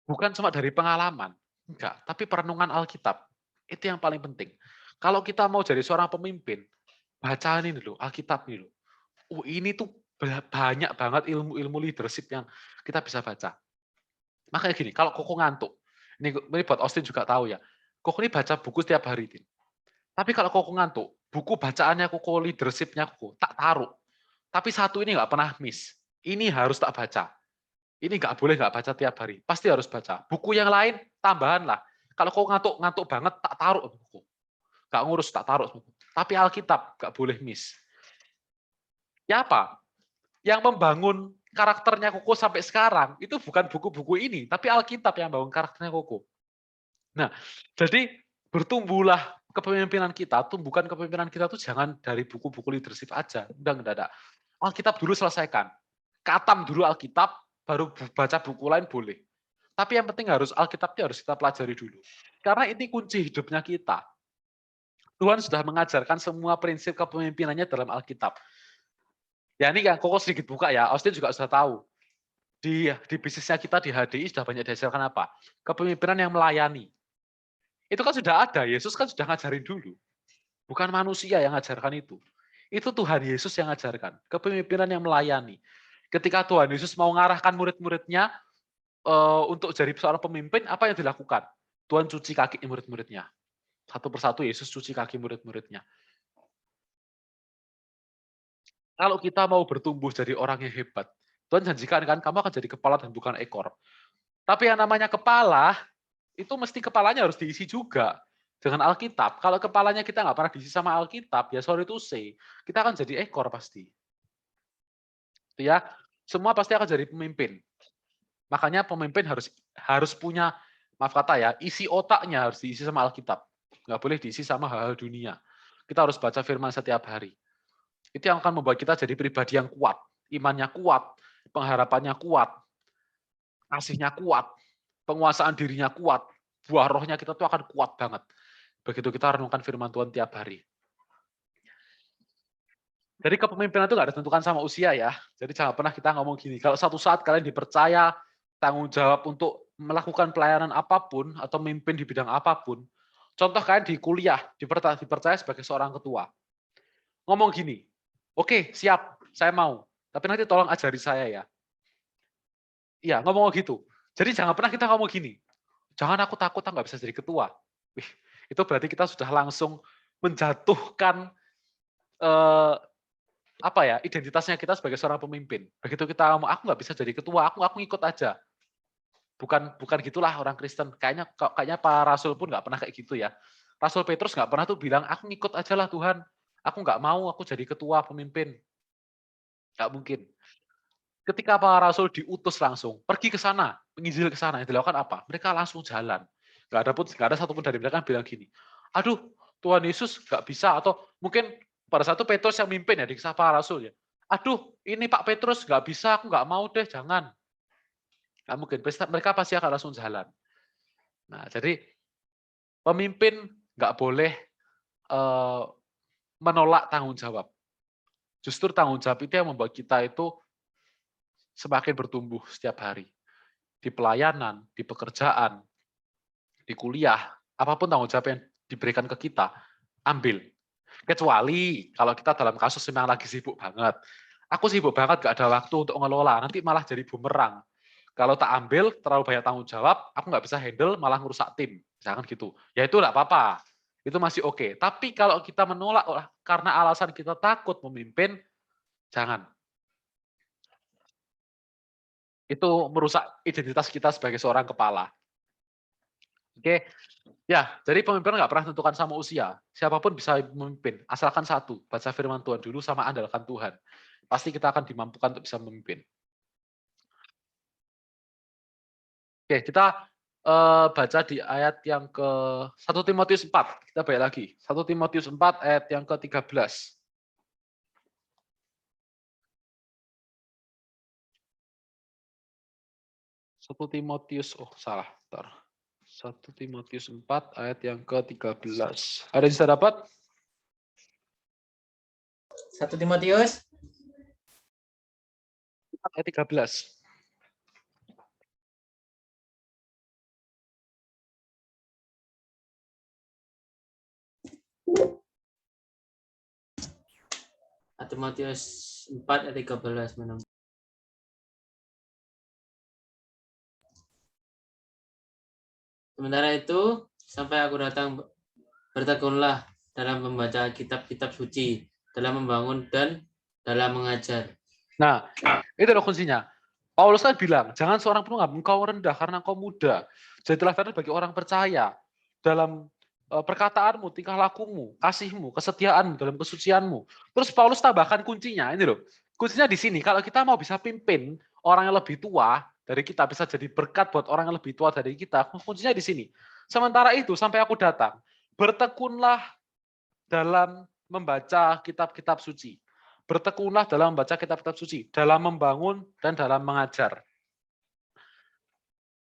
bukan cuma dari pengalaman, enggak, tapi perenungan Alkitab. Itu yang paling penting. Kalau kita mau jadi seorang pemimpin, bacaan ini loh, Alkitab ini loh. Ini tuh banyak banget ilmu-ilmu leadership yang kita bisa baca. Makanya gini, kalau Koko ngantuk, ini buat Austin juga tahu ya, Koko ini baca buku setiap hari. Tapi kalau Koko ngantuk, buku bacaannya Koko, leadership-nya Koko, tak taruh. Tapi satu ini nggak pernah miss. Ini harus tak baca. Ini nggak boleh nggak baca tiap hari. Pasti harus baca. Buku yang lain, tambahan lah. Kalau Koko ngantuk banget, tak taruh buku. Nggak ngurus, tak taruh buku. Tapi Alkitab nggak boleh miss. Ya apa? Yang membangun karakternya Koko sampai sekarang, itu bukan buku-buku ini, tapi Alkitab yang membangun karakternya Koko. Nah, jadi bertumbuhlah kepemimpinan kita, tumbuhkan kepemimpinan kita tuh jangan dari buku-buku leadership aja, udah nggak. Alkitab dulu selesaikan, katam dulu Alkitab, baru baca buku lain boleh. Tapi yang penting Alkitabnya harus kita pelajari dulu, karena ini kunci hidupnya kita. Tuhan sudah mengajarkan semua prinsip kepemimpinannya dalam Alkitab. Ya ini yang Koko sedikit buka ya, Austin juga sudah tahu. Di bisnisnya kita di HDI sudah banyak diajarkan apa? Kepemimpinan yang melayani. Itu kan sudah ada, Yesus kan sudah ngajarin dulu. Bukan manusia yang ngajarkan itu. Itu Tuhan Yesus yang ajarkan. Kepemimpinan yang melayani. Ketika Tuhan Yesus mau mengarahkan murid-muridnya untuk jadi seorang pemimpin, apa yang dilakukan? Tuhan cuci kaki murid-muridnya. Satu persatu Yesus cuci kaki murid-muridnya. Kalau kita mau bertumbuh jadi orang yang hebat, Tuhan janjikan kan kamu akan jadi kepala dan bukan ekor. Tapi yang namanya kepala, itu mesti kepalanya harus diisi juga dengan Alkitab. Kalau kepalanya kita nggak pernah diisi sama Alkitab, ya sorry to say, kita akan jadi ekor pasti. Itu ya, semua pasti akan jadi pemimpin. Makanya pemimpin harus punya, maaf kata ya, isi otaknya harus diisi sama Alkitab. Nggak boleh diisi sama hal-hal dunia. Kita harus baca firman setiap hari. Itu yang akan membuat kita jadi pribadi yang kuat. Imannya kuat, pengharapannya kuat, kasihnya kuat, penguasaan dirinya kuat, buah rohnya kita tuh akan kuat banget. Begitu kita renungkan firman Tuhan tiap hari. Jadi kepemimpinan itu nggak ditentukan sama usia ya. Jadi jangan pernah kita ngomong gini, kalau satu saat kalian dipercaya tanggung jawab untuk melakukan pelayanan apapun atau memimpin di bidang apapun, contoh kalian di kuliah dipercaya sebagai seorang ketua. Ngomong gini, oke siap, saya mau, tapi nanti tolong ajari saya ya. Iya, ngomong gitu. Jadi jangan pernah kita ngomong gini, jangan aku takut nggak bisa jadi ketua. Wih, itu berarti kita sudah langsung menjatuhkan identitasnya kita sebagai seorang pemimpin. Begitu kita ngomong, aku nggak bisa jadi ketua, aku ngikut aja. Bukan gitulah orang Kristen. Kayaknya Pak Rasul pun nggak pernah kayak gitu ya. Rasul Petrus nggak pernah tuh bilang, aku ngikut aja lah Tuhan. Aku nggak mau, aku jadi ketua pemimpin. Nggak mungkin. Ketika Pak Rasul diutus langsung, pergi ke sana, penginjil ke sana, yang dilakukan apa? Mereka langsung jalan. Nggak ada satupun dari mereka yang bilang gini, aduh Tuhan Yesus nggak bisa, atau mungkin pada satu Petrus yang mimpin ya di kisah Pak Rasul ya. Aduh, ini Pak Petrus nggak bisa, aku nggak mau deh, jangan. Nggak mungkin, mereka pasti akan langsung jalan. Nah, jadi pemimpin nggak boleh menolak tanggung jawab. Justru tanggung jawab itu yang membuat kita itu semakin bertumbuh setiap hari. Di pelayanan, di pekerjaan, di kuliah, apapun tanggung jawab yang diberikan ke kita, ambil. Kecuali kalau kita dalam kasus memang lagi sibuk banget. Aku sibuk banget, gak ada waktu untuk ngelola, nanti malah jadi bumerang. Kalau tak ambil, terlalu banyak tanggung jawab, aku nggak bisa handle, malah ngerusak tim. Jangan gitu. Ya itu nggak apa-apa. Itu masih oke. Tapi kalau kita menolak karena alasan kita takut memimpin, jangan. Itu merusak identitas kita sebagai seorang kepala. Oke, ya, jadi pemimpin nggak pernah tentukan sama usia. Siapapun bisa memimpin, asalkan satu, baca firman Tuhan dulu sama andalkan Tuhan. Pasti kita akan dimampukan untuk bisa memimpin. Oke, kita baca di ayat yang ke 1 Timotius 4. Kita balik lagi. 1 Timotius 4 ayat yang ke-13. 1 Timotius, salah. 1 Timotius 4 ayat yang ke-13. Ada yang bisa dapat? 1 Timotius ayat 13. Matius 4 ayat 13 mana? Sementara itu, sampai aku datang, bertekunlah dalam membaca kitab-kitab suci, dalam membangun dan dalam mengajar. Nah, itu loh kuncinya. Paulus kan bilang, jangan seorang pun menganggap engkau rendah karena engkau muda. Jadilah teladan bagi orang percaya dalam perkataanmu, tingkah lakumu, kasihmu, kesetiaanmu, dalam kesucianmu. Terus Paulus tambahkan kuncinya, ini loh. Kuncinya di sini, kalau kita mau bisa pimpin orang yang lebih tua dari kita, bisa jadi berkat buat orang yang lebih tua dari kita, kuncinya di sini. Sementara itu, sampai aku datang, bertekunlah dalam membaca kitab-kitab suci. Bertekunlah dalam membaca kitab-kitab suci, dalam membangun dan dalam mengajar.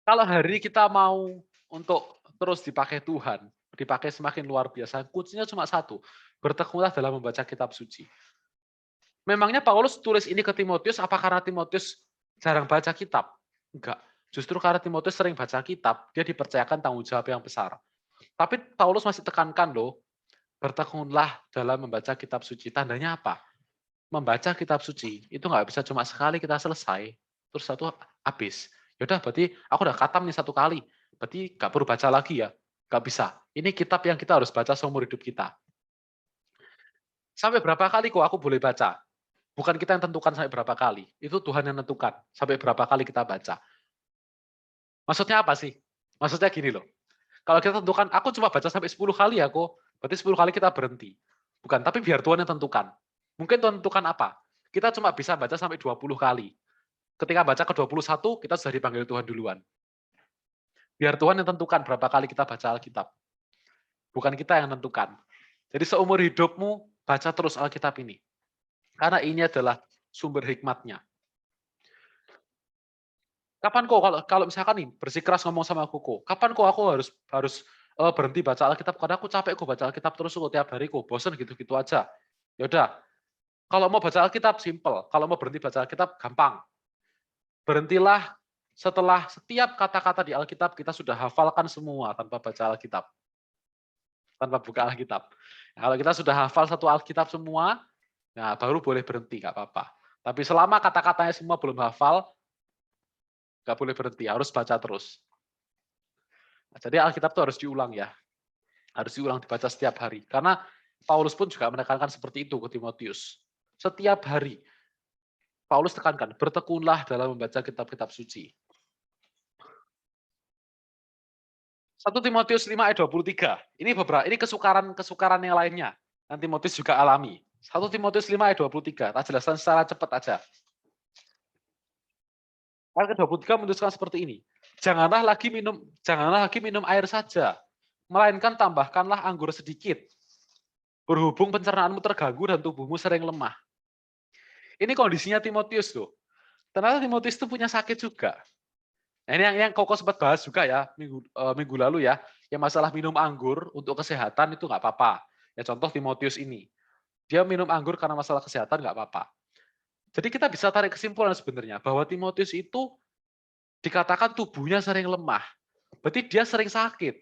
Kalau hari ini kita mau untuk terus dipakai Tuhan, dipakai semakin luar biasa, kuncinya cuma satu, bertekunlah dalam membaca kitab suci. Memangnya Paulus tulis ini ke Timotius, apa karena Timotius jarang baca kitab? Enggak, justru karena Timotius sering baca kitab, dia dipercayakan tanggung jawab yang besar. Tapi Paulus masih tekankan loh, bertekunlah dalam membaca kitab suci. Tandanya apa? membaca kitab suci itu nggak bisa cuma sekali kita selesai, terus satu habis. Yaudah, berarti aku udah khatam nih satu kali, berarti nggak perlu baca lagi ya? Nggak bisa. Ini kitab yang kita harus baca seumur hidup kita. Sampai berapa kali kok aku boleh baca? Bukan kita yang tentukan sampai berapa kali, itu Tuhan yang tentukan sampai berapa kali kita baca. Maksudnya apa sih? Maksudnya gini loh, kalau kita tentukan, aku cuma baca sampai 10 kali ya kok, berarti 10 kali kita berhenti. Bukan, tapi biar Tuhan yang tentukan. Mungkin Tuhan tentukan apa? Kita cuma bisa baca sampai 20 kali. Ketika baca ke 21, kita sudah dipanggil Tuhan duluan. Biar Tuhan yang tentukan berapa kali kita baca Alkitab. Bukan kita yang tentukan. Jadi seumur hidupmu, baca terus Alkitab ini. Karena ini adalah sumber hikmatnya. Kapan kok kalau misalkan nih bersikeras ngomong sama aku, kapan kok aku harus berhenti baca Alkitab karena aku capek kok baca Alkitab terus kok tiap hari kok bosen gitu-gitu aja. Ya udah. Kalau mau baca Alkitab simple, kalau mau berhenti baca Alkitab gampang. Berhentilah setelah setiap kata-kata di Alkitab kita sudah hafalkan semua tanpa baca Alkitab. Tanpa buka Alkitab. Nah, kalau kita sudah hafal satu Alkitab semua, nah baru boleh berhenti, nggak apa-apa. Tapi selama kata-katanya semua belum hafal, nggak boleh berhenti, harus baca terus. Nah, jadi Alkitab itu harus diulang ya. Harus diulang, dibaca setiap hari. Karena Paulus pun juga menekankan seperti itu ke Timotius. Setiap hari. Paulus tekankan, bertekunlah dalam membaca kitab-kitab suci. 1 Timotius 5 ayat 23. Ini kesukaran yang lainnya. Nanti Timotius juga alami. 1 Timotius 5 ayat 23. Tak jelaskan secara cepat aja. Ayat ke-23 menuliskan seperti ini. Janganlah lagi minum air saja, melainkan tambahkanlah anggur sedikit. Berhubung pencernaanmu terganggu dan tubuhmu sering lemah. Ini kondisinya Timotius tuh. Ternyata Timotius itu punya sakit juga. Nah, ini yang Koko sempat bahas juga ya minggu lalu ya, yang masalah minum anggur untuk kesehatan itu nggak apa-apa. Ya contoh Timotius ini, dia minum anggur karena masalah kesehatan nggak apa-apa. Jadi kita bisa tarik kesimpulan sebenarnya bahwa Timotius itu dikatakan tubuhnya sering lemah. Berarti dia sering sakit.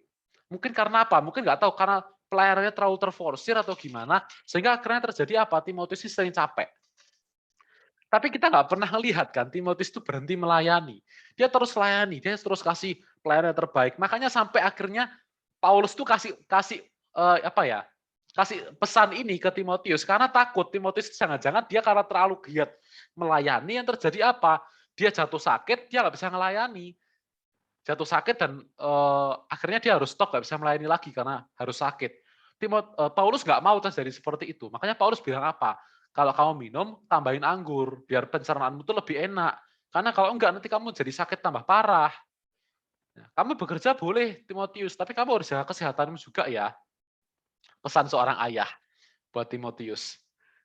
Mungkin karena apa? Mungkin nggak tahu karena pelayanannya terlalu terforsir atau gimana, sehingga akhirnya terjadi apa? Timotius ini sering capek. Tapi kita nggak pernah lihat kan Timotius itu berhenti melayani. Dia terus layani, dia terus kasih pelayanan yang terbaik. Makanya sampai akhirnya Paulus tuh kasih pesan ini ke Timotius karena takut Timotius jangan-jangan dia karena terlalu giat melayani yang terjadi apa? Dia jatuh sakit, dia nggak bisa melayani. Jatuh sakit dan akhirnya dia harus stop, nggak bisa melayani lagi karena harus sakit. Paulus nggak mau terjadi seperti itu. Makanya Paulus bilang apa? Kalau kamu minum, tambahin anggur, biar pencernaanmu itu lebih enak. Karena kalau enggak, nanti kamu jadi sakit tambah parah. Nah, kamu bekerja boleh, Timotius, tapi kamu harus jaga kesehatanmu juga ya. Pesan seorang ayah buat Timotius.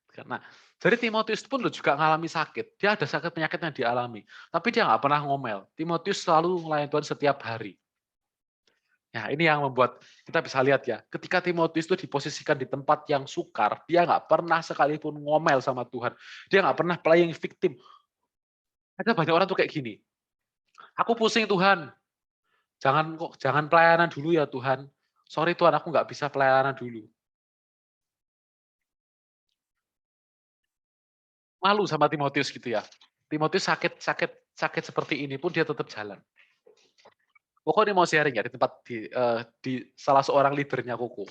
Karena jadi Timotius pun juga mengalami sakit. Dia ada sakit penyakit yang dialami. Tapi dia nggak pernah ngomel. Timotius selalu melayani Tuhan setiap hari. Nah, ini yang membuat kita bisa lihat ya, ketika Timotius itu diposisikan di tempat yang sukar, dia nggak pernah sekalipun ngomel sama Tuhan. Dia nggak pernah playing victim. Ada banyak orang tuh kayak gini. Aku pusing Tuhan. Jangan pelayanan dulu ya Tuhan. Sorry Tuhan, aku nggak bisa pelayanan dulu. Malu sama Timotius gitu ya. Timotius sakit seperti ini pun dia tetap jalan. Koko ini mau sharing ya di salah seorang leadernya Koko.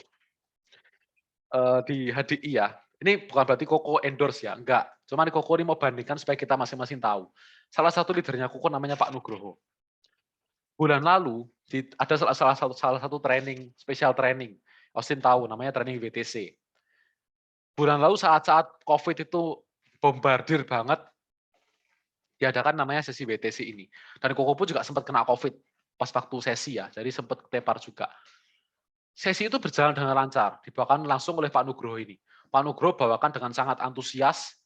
Di HDI ya. Ini bukan berarti Koko endorse ya, enggak. Cuma Koko ini mau bandingkan supaya kita masing-masing tahu. Salah satu leadernya Koko namanya Pak Nugroho. Bulan lalu ada salah satu training, spesial training. Austin tahu namanya training WTC. Bulan lalu saat-saat COVID itu bombardir banget, diadakan namanya sesi WTC ini. Dan Koko pun juga sempat kena COVID pas waktu sesi ya, jadi sempat ketepar juga. Sesi itu berjalan dengan lancar, dibawakan langsung oleh Pak Nugroho ini. Pak Nugroho bawakan dengan sangat antusias,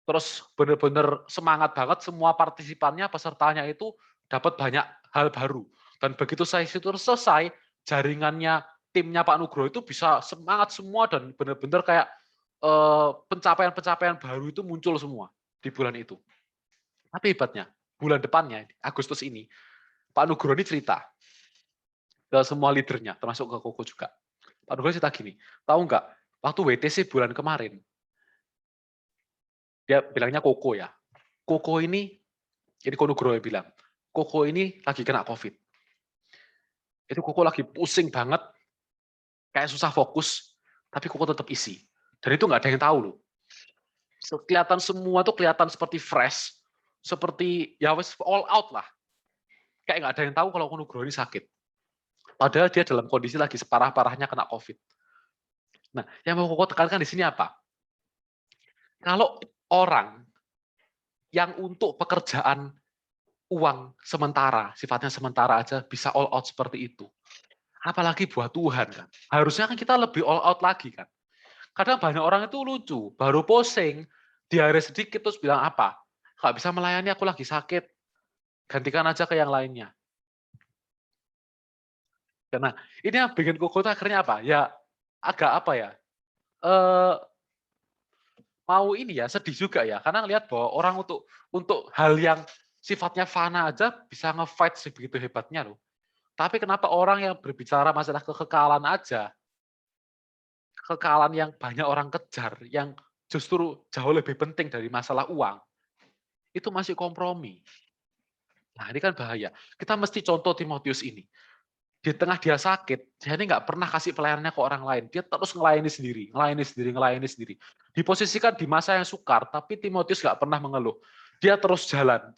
terus benar-benar semangat banget, semua partisipannya, pesertanya itu dapat banyak hal baru. Dan begitu sesi itu selesai, jaringannya timnya Pak Nugroho itu bisa semangat semua dan benar-benar kayak pencapaian-pencapaian baru itu muncul semua di bulan itu. Tapi hebatnya, bulan depannya, Agustus ini, Pak Nugroho ini cerita ke semua leadernya, termasuk ke Koko juga. Pak Nugroho cerita gini, tahu nggak, waktu WTC bulan kemarin, Dia bilangnya Koko ya. Koko ini Nugroho yang bilang, Koko ini lagi kena COVID. Itu Koko lagi pusing banget, kayak susah fokus, tapi Koko tetap isi. Dan itu nggak ada yang tahu loh. Kelihatan semua tuh kelihatan seperti fresh, seperti ya wes all out lah. Kayak nggak ada yang tahu kalau Nugroho ini sakit. Padahal dia dalam kondisi lagi separah-parahnya kena COVID. Nah, yang mau Koko tekankan di sini apa? Kalau orang yang untuk pekerjaan uang sementara, sifatnya sementara aja bisa all out seperti itu. Apalagi buat Tuhan kan. Harusnya kan kita lebih all out lagi kan. Kadang banyak orang itu lucu, baru posting, diare sedikit terus bilang apa? Nggak bisa melayani, aku lagi sakit. Gantikan aja ke yang lainnya. Karena ini yang bikin Koko akhirnya apa? Ya agak apa ya? Mau ini ya sedih juga ya, karena lihat bahwa orang untuk hal yang sifatnya fana aja bisa nge-fight sebegitu hebatnya loh. Tapi kenapa orang yang berbicara masalah kekekalan aja, kekekalan yang banyak orang kejar, yang justru jauh lebih penting dari masalah uang, itu masih kompromi. Nah ini kan bahaya. Kita mesti contoh Timotius ini. Di tengah dia sakit, dia ini nggak pernah kasih pelayanannya ke orang lain. Dia terus ngelayani sendiri. Diposisikan di masa yang sukar, tapi Timotius nggak pernah mengeluh. Dia terus jalan.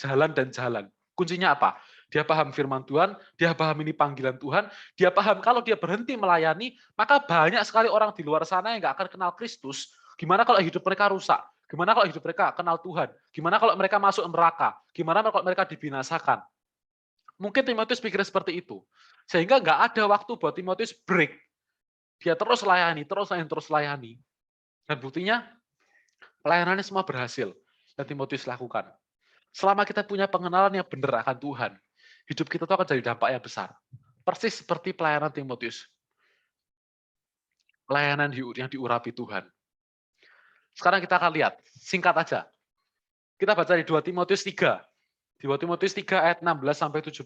Kuncinya apa? Dia paham firman Tuhan, dia paham ini panggilan Tuhan, dia paham kalau dia berhenti melayani, maka banyak sekali orang di luar sana yang nggak akan kenal Kristus. Gimana kalau hidup mereka rusak? Gimana kalau hidup mereka kenal Tuhan? Gimana kalau mereka masuk neraka? Gimana kalau mereka dibinasakan? Mungkin Timotius pikir seperti itu. Sehingga nggak ada waktu buat Timotius break. Dia terus layani. Dan buktinya, pelayanannya semua berhasil. Dan Timotius lakukan. Selama kita punya pengenalan yang benar akan Tuhan, hidup kita itu akan jadi dampak yang besar. Persis seperti pelayanan Timotius. Pelayanan yang diurapi Tuhan. Sekarang kita akan lihat, singkat aja. Kita baca di 2 Timotius 3. 2 Timotius 3 ayat 16-17.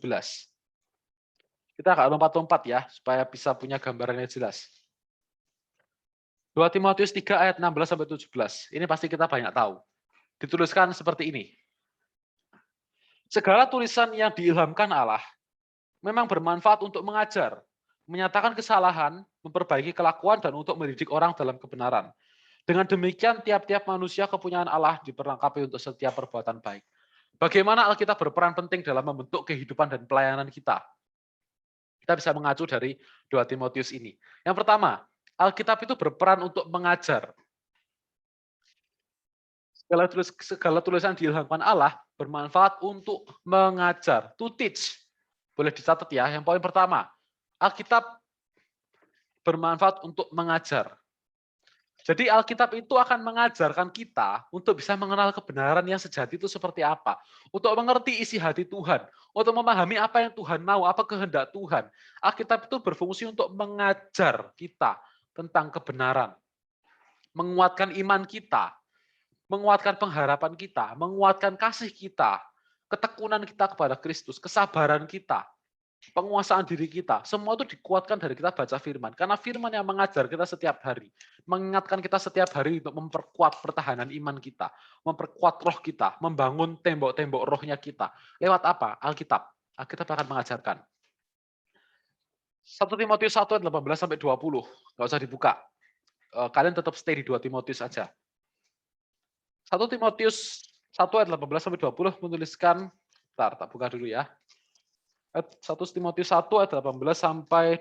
Kita nggak lompat-lompat ya, supaya bisa punya gambarannya jelas. 2 Timotius 3 ayat 16-17. Ini pasti kita banyak tahu. Dituliskan seperti ini. Segala tulisan yang diilhamkan Allah memang bermanfaat untuk mengajar, menyatakan kesalahan, memperbaiki kelakuan, dan untuk mendidik orang dalam kebenaran. Dengan demikian, tiap-tiap manusia kepunyaan Allah diperlengkapi untuk setiap perbuatan baik. Bagaimana Alkitab berperan penting dalam membentuk kehidupan dan pelayanan kita? Kita bisa mengacu dari 2 Timotius ini. Yang pertama, Alkitab itu berperan untuk mengajar. Segala tulisan diilhamkan Allah bermanfaat untuk mengajar, to teach. Boleh dicatat ya, yang poin pertama, Alkitab bermanfaat untuk mengajar. Jadi Alkitab itu akan mengajarkan kita untuk bisa mengenal kebenaran yang sejati itu seperti apa. Untuk mengerti isi hati Tuhan. Untuk memahami apa yang Tuhan mau, apa kehendak Tuhan. Alkitab itu berfungsi untuk mengajar kita tentang kebenaran. Menguatkan iman kita. Menguatkan pengharapan kita. Menguatkan kasih kita. Ketekunan kita kepada Kristus. Kesabaran kita. Penguasaan diri kita, semua itu dikuatkan dari kita baca firman. Karena firman yang mengajar kita setiap hari. Mengingatkan kita setiap hari untuk memperkuat pertahanan iman kita. Memperkuat roh kita. Membangun tembok-tembok rohnya kita. Lewat apa? Alkitab. Alkitab akan mengajarkan. 1 Timotius 1 ayat 18-20. Nggak usah dibuka. Kalian tetap stay di 2 Timotius aja. 1 Timotius 1 ayat 18-20 menuliskan, bentar, tak buka dulu ya. 1 Timotius 1 ayat 18-20.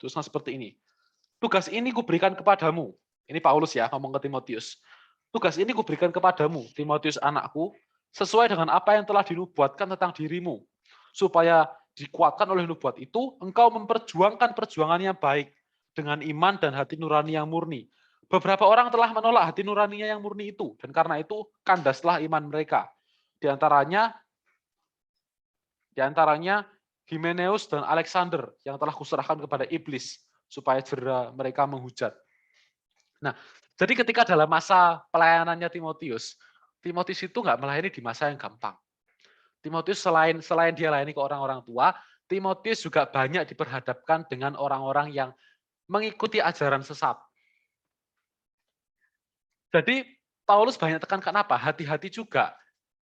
Tulisnya seperti ini. Tugas ini kuberikan kepadamu. Ini Paulus ya, ngomong ke Timotius. Tugas ini kuberikan kepadamu, Timotius anakku, sesuai dengan apa yang telah dinubuatkan tentang dirimu. Supaya dikuatkan oleh nubuat itu, engkau memperjuangkan perjuangan yang baik dengan iman dan hati nurani yang murni. Beberapa orang telah menolak hati nuraninya yang murni itu, dan karena itu kandaslah iman mereka. Di antaranya Himeneus dan Alexander yang telah kuserahkan kepada iblis supaya jera mereka menghujat. Nah, jadi ketika dalam masa pelayanannya Timotius itu nggak melayani di masa yang gampang. Timotius selain dia layani ke orang-orang tua, Timotius juga banyak diperhadapkan dengan orang-orang yang mengikuti ajaran sesat. Jadi Paulus banyak tekankan apa? Hati-hati juga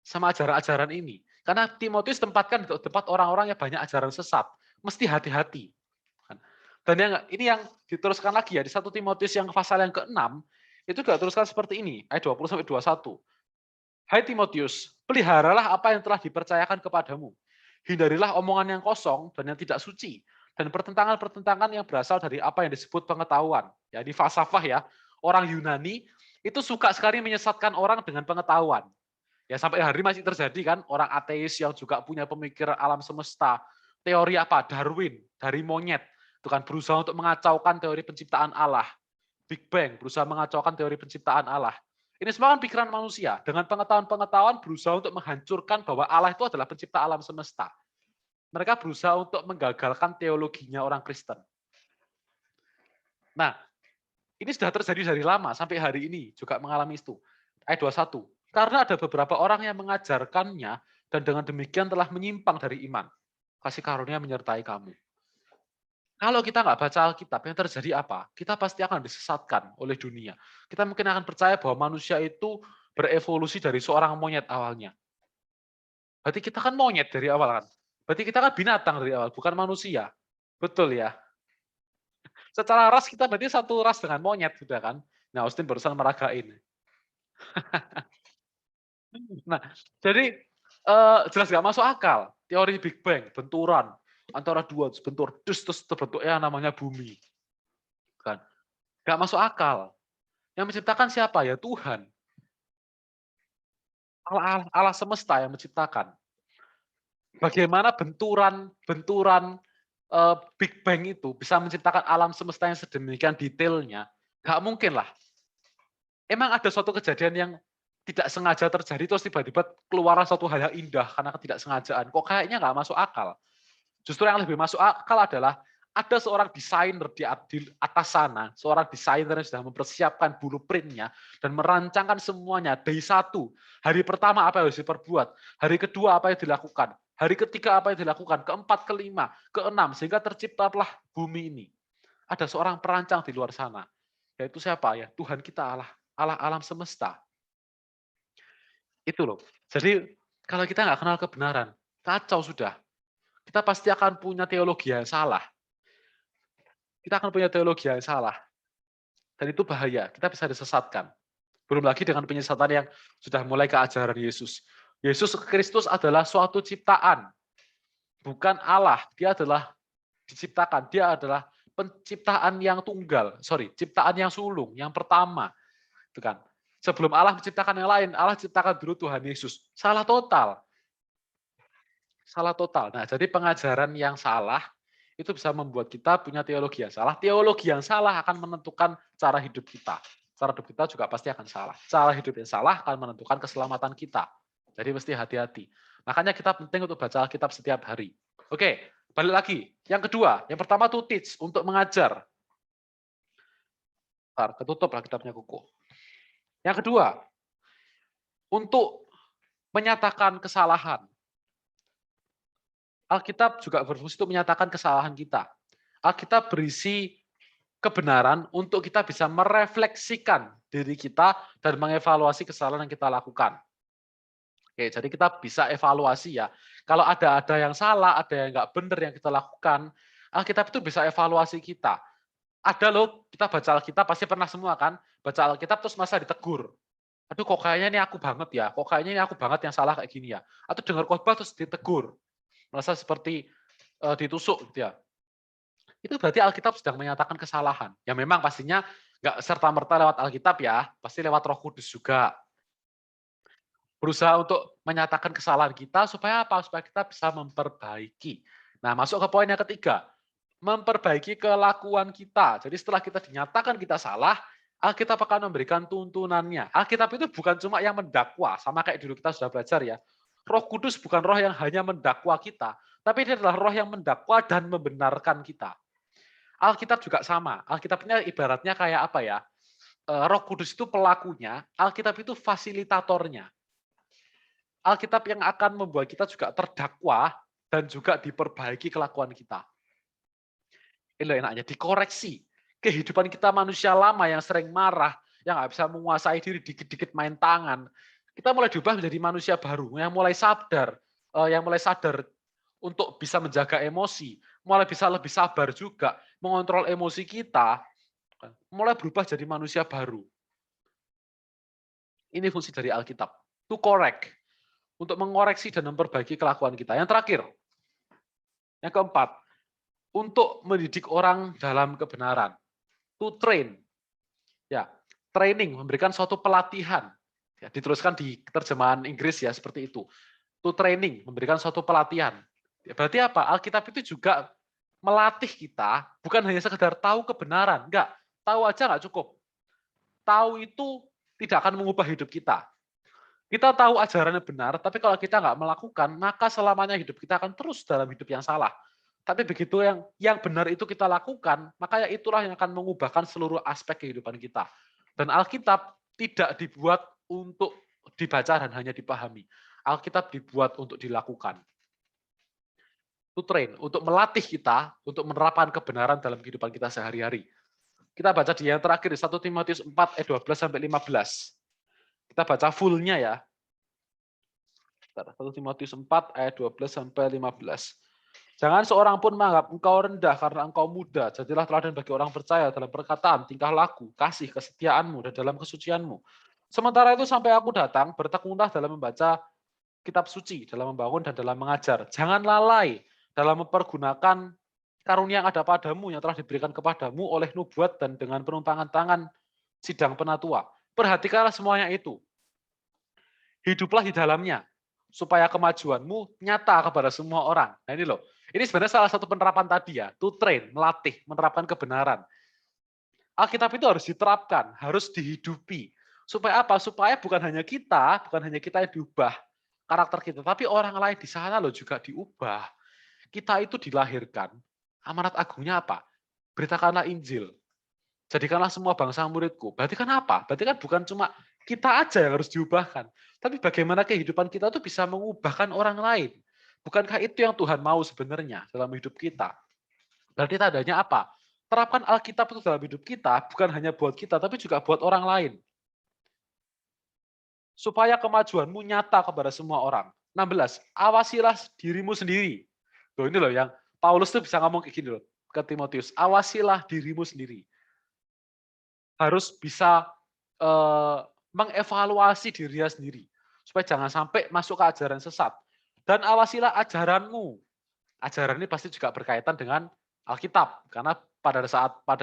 sama ajaran-ajaran ini. Karena Timotius tempatkan di tempat orang-orang yang banyak ajaran sesat. Mesti hati-hati. Dan ini yang diteruskan lagi ya, di 1 Timotius yang pasal yang ke-6, itu juga teruskan seperti ini, ayat 20-21. Hai Timotius, peliharalah apa yang telah dipercayakan kepadamu. Hindarilah omongan yang kosong dan yang tidak suci, dan pertentangan-pertentangan yang berasal dari apa yang disebut pengetahuan. Ya, di falsafah ya, orang Yunani itu suka sekali menyesatkan orang dengan pengetahuan. Ya, sampai hari ini masih terjadi kan, orang ateis yang juga punya pemikiran alam semesta. Teori apa? Darwin, dari monyet. Itu kan berusaha untuk mengacaukan teori penciptaan Allah. Big Bang, berusaha mengacaukan teori penciptaan Allah. Ini semua kan pikiran manusia. Dengan pengetahuan-pengetahuan berusaha untuk menghancurkan bahwa Allah itu adalah pencipta alam semesta. Mereka berusaha untuk menggagalkan teologinya orang Kristen. Nah, ini sudah terjadi dari lama, sampai hari ini juga mengalami itu. Ayat 21. Karena ada beberapa orang yang mengajarkannya, dan dengan demikian telah menyimpang dari iman. Kasih karunia menyertai kamu. Kalau kita nggak baca Alkitab, yang terjadi apa? Kita pasti akan disesatkan oleh dunia. Kita mungkin akan percaya bahwa manusia itu berevolusi dari seorang monyet awalnya. Berarti kita kan monyet dari awal kan? Berarti kita kan binatang dari awal, bukan manusia. Betul ya? Secara ras kita berarti satu ras dengan monyet, sudah kan? Nah, Austin barusan meragain. Nah, jadi jelas nggak masuk akal. Teori Big Bang, benturan. Antara dua bentur, terus terbentuknya namanya bumi. Kan? Nggak masuk akal. Yang menciptakan siapa? Ya Tuhan. Allah semesta yang menciptakan. Bagaimana benturan Big Bang itu bisa menciptakan alam semesta yang sedemikian detailnya? Nggak mungkin lah. Emang ada suatu kejadian yang tidak sengaja terjadi, terus tiba-tiba keluar suatu hal yang indah karena ketidaksengajaan. Kok kayaknya nggak masuk akal? Justru yang lebih masuk akal adalah ada seorang desainer di atas sana, seorang desainer yang sudah mempersiapkan blueprint-nya dan merancangkan semuanya. Day 1, hari pertama apa yang harus diperbuat, hari kedua apa yang dilakukan, hari ketiga apa yang dilakukan, keempat, kelima, keenam, sehingga terciptalah bumi ini. Ada seorang perancang di luar sana, yaitu siapa ya? Tuhan kita, Allah alam semesta. Itu loh. Jadi kalau kita nggak kenal kebenaran, kacau sudah. Kita pasti akan punya teologi yang salah. Kita akan punya teologi yang salah. Dan itu bahaya, kita bisa disesatkan. Belum lagi dengan penyesatan yang sudah mulai ke ajaran Yesus. Yesus Kristus adalah suatu ciptaan. Bukan Allah, dia adalah diciptakan. Dia adalah penciptaan yang tunggal. Ciptaan yang sulung, yang pertama. Itu kan. Sebelum Allah menciptakan yang lain, Allah ciptakan dulu Tuhan Yesus. Salah total. Salah total. Nah, jadi pengajaran yang salah itu bisa membuat kita punya teologi yang salah. Teologi yang salah akan menentukan cara hidup kita. Cara hidup kita juga pasti akan salah. Cara hidup yang salah akan menentukan keselamatan kita. Jadi mesti hati-hati. Makanya kita penting untuk baca Alkitab setiap hari. Oke, balik lagi. Yang kedua, yang pertama to teach, untuk mengajar. Bentar, ketutup lah kitabnya kuku. Yang kedua, untuk menyatakan kesalahan. Alkitab juga berfungsi untuk menyatakan kesalahan kita. Alkitab berisi kebenaran untuk kita bisa merefleksikan diri kita dan mengevaluasi kesalahan yang kita lakukan. Oke, jadi kita bisa evaluasi ya. Kalau ada yang salah, ada yang nggak benar yang kita lakukan, Alkitab itu bisa evaluasi kita. Ada loh, kita baca Alkitab, pasti pernah semua kan, baca Alkitab terus masa ditegur. Aduh, kok kayaknya ini aku banget ya, kok kayaknya ini aku banget yang salah kayak gini ya. Atau dengar khotbah terus ditegur. Merasa seperti ditusuk gitu ya. Itu berarti Alkitab sedang menyatakan kesalahan. Ya memang pastinya nggak serta-merta lewat Alkitab ya, pasti lewat Roh Kudus juga. Berusaha untuk menyatakan kesalahan kita supaya apa? Supaya kita bisa memperbaiki. Nah, masuk ke poin yang ketiga. Memperbaiki kelakuan kita. Jadi setelah kita dinyatakan kita salah, Alkitab akan memberikan tuntunannya. Alkitab itu bukan cuma yang mendakwa, sama kayak dulu kita sudah belajar ya. Roh Kudus bukan roh yang hanya mendakwa kita, tapi dia adalah roh yang mendakwa dan membenarkan kita. Alkitab juga sama. Alkitabnya ibaratnya kayak apa ya? Roh Kudus itu pelakunya, Alkitab itu fasilitatornya. Alkitab yang akan membuat kita juga terdakwa dan juga diperbaiki kelakuan kita. Ini enaknya, dikoreksi. Kehidupan kita manusia lama yang sering marah, yang nggak bisa menguasai diri, dikit-dikit main tangan. Kita mulai diubah menjadi manusia baru, yang mulai sadar untuk bisa menjaga emosi, mulai bisa lebih sabar juga, mengontrol emosi kita, mulai berubah jadi manusia baru. Ini fungsi dari Alkitab, to correct, untuk mengoreksi dan memperbaiki kelakuan kita. Yang terakhir, yang keempat, untuk mendidik orang dalam kebenaran, to train. Ya, training, memberikan suatu pelatihan. Ya, dituliskan di terjemahan Inggris ya seperti itu. To training, memberikan suatu pelatihan. Ya, berarti apa? Alkitab itu juga melatih kita, bukan hanya sekedar tahu kebenaran. Enggak, tahu aja nggak cukup. Tahu itu tidak akan mengubah hidup kita. Kita tahu ajarannya benar, tapi kalau kita nggak melakukan, maka selamanya hidup kita akan terus dalam hidup yang salah. Tapi begitu yang benar itu kita lakukan, maka itulah yang akan mengubahkan seluruh aspek kehidupan kita. Dan Alkitab tidak dibuat untuk dibaca dan hanya dipahami. Alkitab dibuat untuk dilakukan. To train, untuk melatih kita, untuk menerapkan kebenaran dalam kehidupan kita sehari-hari. Kita baca di yang terakhir, 1 Timotius 4 ayat 12-15. Kita baca full-nya ya. 1 Timotius 4 ayat 12-15. Jangan seorang pun menganggap engkau rendah karena engkau muda. Jadilah teladan bagi orang percaya dalam perkataan, tingkah laku, kasih, kesetiaanmu, dan dalam kesucianmu. Sementara itu sampai aku datang, bertekunlah dalam membaca kitab suci, dalam membangun dan dalam mengajar. Jangan lalai dalam mempergunakan karunia yang ada padamu, yang telah diberikan kepadamu oleh nubuat dan dengan penumpangan tangan sidang penatua. Perhatikanlah semuanya itu. Hiduplah di dalamnya, supaya kemajuanmu nyata kepada semua orang. Nah ini loh, ini sebenarnya salah satu penerapan tadi ya, to train, melatih, menerapkan kebenaran. Alkitab itu harus diterapkan, harus dihidupi. Supaya apa? Supaya bukan hanya kita yang diubah karakter kita, tapi orang lain di sana loh juga diubah. Kita itu dilahirkan, amanat agungnya apa? Beritakanlah Injil. Jadikanlah semua bangsa muridku. Berarti kan apa? Berarti kan bukan cuma kita aja yang harus diubahkan. Tapi bagaimana kehidupan kita itu bisa mengubahkan orang lain. Bukankah itu yang Tuhan mau sebenarnya dalam hidup kita? Berarti tandanya apa? Terapkan Alkitab itu dalam hidup kita, bukan hanya buat kita, tapi juga buat orang lain. Supaya kemajuanmu nyata kepada semua orang. 16. Awasilah dirimu sendiri. Loh, ini loh yang Paulus tuh bisa ngomong kayak gini loh ke Timotius. Awasilah dirimu sendiri. Harus bisa mengevaluasi dirinya sendiri. Supaya jangan sampai masuk ke ajaran sesat. Dan awasilah ajaranmu. Ajaran ini pasti juga berkaitan dengan Alkitab. Karena pada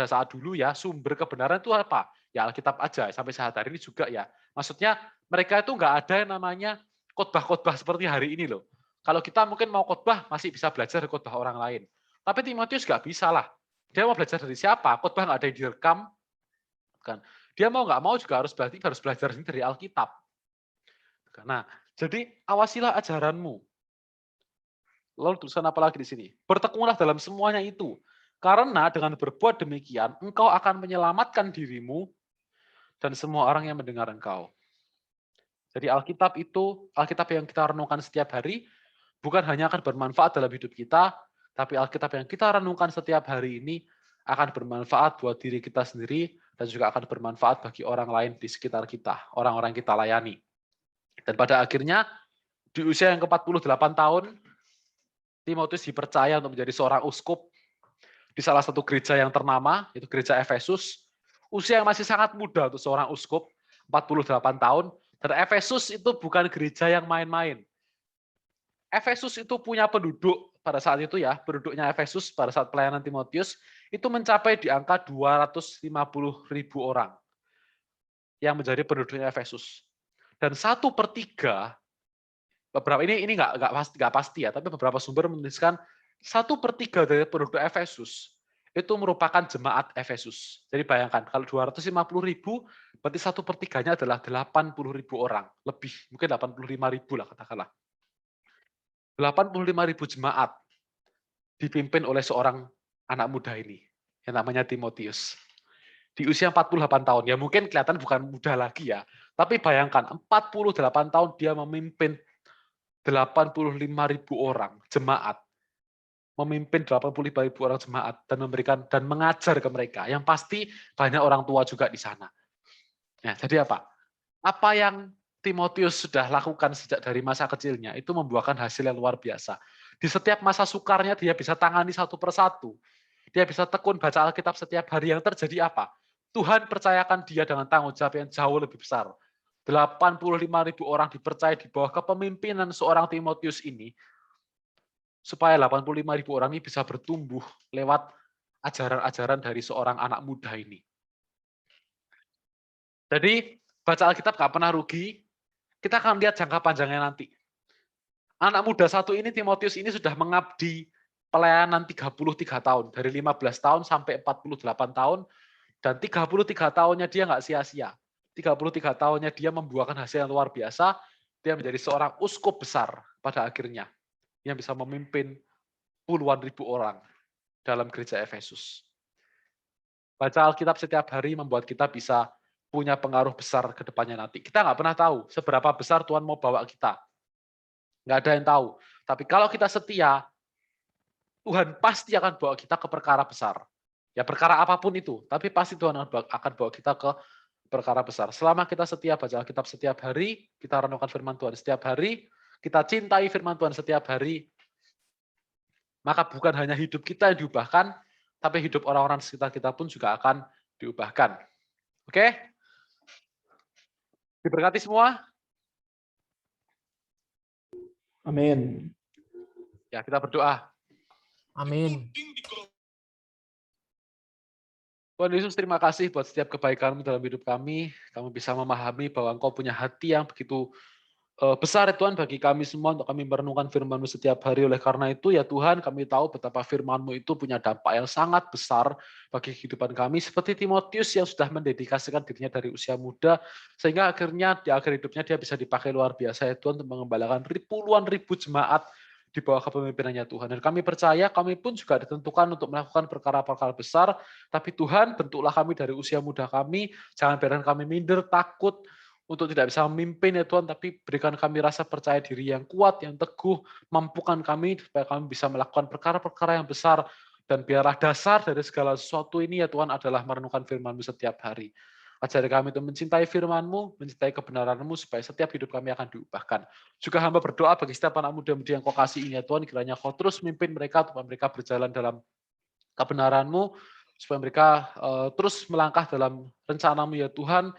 saat dulu ya, sumber kebenaran itu apa? Ya Alkitab aja, sampai saat hari ini juga ya. Maksudnya mereka itu nggak ada yang namanya khotbah-khotbah seperti hari ini loh. Kalau kita mungkin mau khotbah, masih bisa belajar dari khotbah orang lain. Tapi Timotius nggak bisa lah. Dia mau belajar dari siapa? Khotbah nggak ada yang direkam. Kan? Dia mau nggak mau juga harus belajar dari Alkitab. Nah, jadi awasilah ajaranmu. Lalu tulisan apa lagi di sini? Bertekunlah dalam semuanya itu. Karena dengan berbuat demikian, engkau akan menyelamatkan dirimu dan semua orang yang mendengar engkau. Jadi Alkitab yang kita renungkan setiap hari, bukan hanya akan bermanfaat dalam hidup kita, tapi Alkitab yang kita renungkan setiap hari ini akan bermanfaat buat diri kita sendiri, dan juga akan bermanfaat bagi orang lain di sekitar kita, orang-orang yang kita layani. Dan pada akhirnya, di usia yang ke-48 tahun, Timotius dipercaya untuk menjadi seorang uskup di salah satu gereja yang ternama, yaitu gereja Efesus. Usia yang masih sangat muda untuk seorang uskup, 48 tahun. Dan Efesus itu bukan gereja yang main-main. Efesus itu punya penduduk pada saat itu ya, penduduknya Efesus pada saat pelayanan Timotius, itu mencapai di angka 250.000 orang yang menjadi penduduknya Efesus. Dan 1/3, beberapa ini nggak pasti ya, tapi beberapa sumber menuliskan 1/3 dari penduduk Efesus itu merupakan jemaat Efesus. Jadi bayangkan kalau 250.000 berarti 1/3-nya adalah 80.000 orang, lebih mungkin 85.000 lah katakanlah. 85.000 jemaat dipimpin oleh seorang anak muda ini yang namanya Timotius. Di usia 48 tahun, ya mungkin kelihatan bukan muda lagi ya, tapi bayangkan 48 tahun dia memimpin 85.000 orang jemaat, memimpin 85.000 orang jemaat dan memberikan dan mengajar ke mereka. Yang pasti banyak orang tua juga di sana. Ya, jadi apa? Apa yang Timotius sudah lakukan sejak dari masa kecilnya itu membuahkan hasil yang luar biasa. Di setiap masa sukarnya dia bisa tangani satu persatu. Dia bisa tekun baca Alkitab setiap hari. Yang terjadi apa? Tuhan percayakan dia dengan tanggung jawab yang jauh lebih besar. 85.000 orang dipercaya di bawah kepemimpinan seorang Timotius ini, supaya 85.000 orang ini bisa bertumbuh lewat ajaran-ajaran dari seorang anak muda ini. Jadi, baca Alkitab gak pernah rugi, kita akan lihat jangka panjangnya nanti. Anak muda satu ini, Timotius ini sudah mengabdi pelayanan 33 tahun, dari 15 tahun sampai 48 tahun, dan 33 tahunnya dia nggak sia-sia. 33 tahunnya dia membuahkan hasil yang luar biasa, dia menjadi seorang uskup besar pada akhirnya, yang bisa memimpin puluhan ribu orang dalam gereja Efesus. Baca Alkitab setiap hari membuat kita bisa punya pengaruh besar ke depannya nanti. Kita nggak pernah tahu seberapa besar Tuhan mau bawa kita. Nggak ada yang tahu. Tapi kalau kita setia, Tuhan pasti akan bawa kita ke perkara besar. Ya perkara apapun itu, tapi pasti Tuhan akan bawa kita ke perkara besar. Selama kita setia baca Alkitab setiap hari, kita renungkan firman Tuhan setiap hari, kita cintai firman Tuhan setiap hari, maka bukan hanya hidup kita yang diubahkan, tapi hidup orang-orang di sekitar kita pun juga akan diubahkan. Oke? Diberkati semua? Amin. Ya, kita berdoa. Amin. Tuhan Yesus, terima kasih buat setiap kebaikan-Mu dalam hidup kami. Kami bisa memahami bahwa Engkau punya hati yang begitu besar ya Tuhan bagi kami semua untuk kami merenungkan firman-Mu setiap hari. Oleh karena itu ya Tuhan, kami tahu betapa firman-Mu itu punya dampak yang sangat besar bagi kehidupan kami. Seperti Timotius yang sudah mendedikasikan dirinya dari usia muda, sehingga akhirnya di akhir hidupnya dia bisa dipakai luar biasa ya Tuhan untuk mengembalakan puluhan ribu jemaat di bawah kepemimpinannya Tuhan. Dan kami percaya kami pun juga ditentukan untuk melakukan perkara-perkara besar, tapi Tuhan bentuklah kami dari usia muda kami, jangan biarkan kami minder, takut, untuk tidak bisa memimpin ya Tuhan, tapi berikan kami rasa percaya diri yang kuat, yang teguh, mampukan kami supaya kami bisa melakukan perkara-perkara yang besar, dan biarlah dasar dari segala sesuatu ini ya Tuhan adalah merenungkan firman-Mu setiap hari. Ajari kami untuk mencintai firman-Mu, mencintai kebenaran-Mu, supaya setiap hidup kami akan diubahkan. Juga hamba berdoa bagi setiap anak muda-mudi yang Kau kasih ini ya Tuhan, kiranya Kau terus memimpin mereka, supaya mereka berjalan dalam kebenaran-Mu, supaya mereka terus melangkah dalam rencana-Mu ya Tuhan.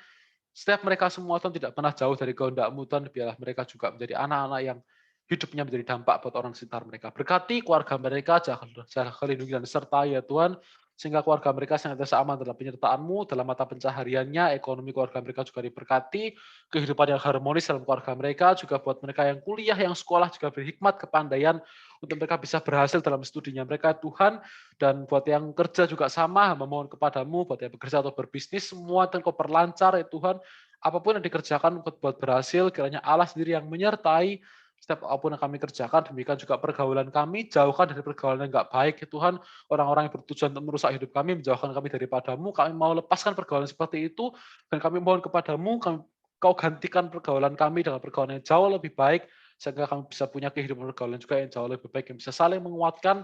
Setiap mereka semua Tuhan tidak pernah jauh dari kehendak-Mu Tuhan, biarlah mereka juga menjadi anak-anak yang hidupnya menjadi dampak buat orang sekitar mereka. Berkati keluarga mereka, jaga lindungi dan sertai ya Tuhan, sehingga keluarga mereka senantiasa aman dalam penyertaan-Mu, dalam mata pencahariannya, ekonomi keluarga mereka juga diberkati, kehidupan yang harmonis dalam keluarga mereka, juga buat mereka yang kuliah, yang sekolah juga berhikmat, kepandaian, untuk mereka bisa berhasil dalam studinya mereka Tuhan, dan buat yang kerja juga sama, memohon kepadamu, buat yang bekerja atau berbisnis, semua Tuhan Kau perlancar ya Tuhan, apapun yang dikerjakan buat berhasil, kiranya Allah sendiri yang menyertai, setiap apapun yang kami kerjakan, demikian juga pergaulan kami, jauhkan dari pergaulan yang enggak baik ya Tuhan, orang-orang yang bertujuan untuk merusak hidup kami, menjauhkan kami daripadamu, kami mau lepaskan pergaulan seperti itu, dan kami mohon kepadamu, Kau gantikan pergaulan kami dengan pergaulan yang jauh lebih baik, sehingga kami bisa punya kehidupan pergaulan juga yang jauh lebih baik, yang bisa saling menguatkan,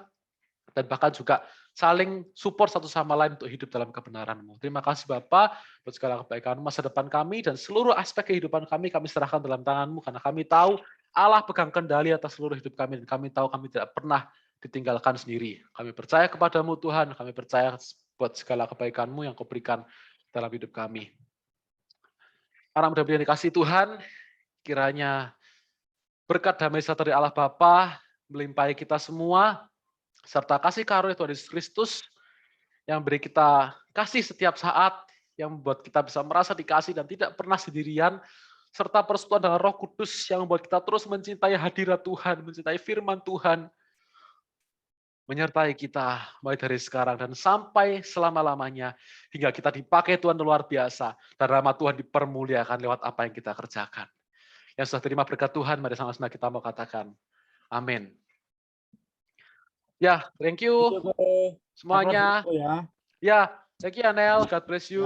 dan bahkan juga saling support satu sama lain untuk hidup dalam kebenaran-Mu. Terima kasih Bapa buat segala kebaikan masa depan kami, dan seluruh aspek kehidupan kami serahkan dalam tangan-Mu, karena kami tahu Allah pegang kendali atas seluruh hidup kami, dan kami tahu kami tidak pernah ditinggalkan sendiri. Kami percaya kepadamu Tuhan, kami percaya buat segala kebaikan-Mu yang Kau berikan dalam hidup kami. Anak muda yang dikasihi Tuhan, kiranya berkat damai sejahtera dari Allah Bapa melimpahi kita semua, serta kasih karunia Tuhan Yesus Kristus yang beri kita kasih setiap saat, yang membuat kita bisa merasa dikasih dan tidak pernah sendirian, serta persekutuan dengan Roh Kudus yang membuat kita terus mencintai hadirat Tuhan, mencintai firman Tuhan, menyertai kita mulai dari sekarang dan sampai selama-lamanya, hingga kita dipakai Tuhan luar biasa, dan nama Tuhan dipermuliakan lewat apa yang kita kerjakan. Yang sudah terima berkat Tuhan, mari sama-sama kita mau katakan, amin. Ya, thank you semuanya. Ya, thank you Anel, God bless you.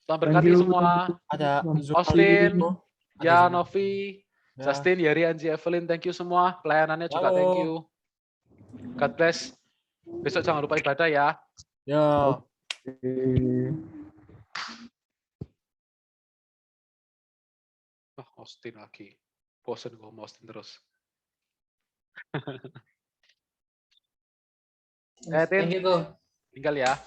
Tuhan berkati semua. Ada Austin, ya Zoom. Novi, Ya. Justin, Yeri, Angie, Evelyn, thank you semua. Pelayanannya juga Halo. thank you. God bless. Besok jangan lupa ibadah ya. Yo. Oh, Austin lagi. Bosen gue mau Austin terus. Thank you, Ko. Tinggal ya.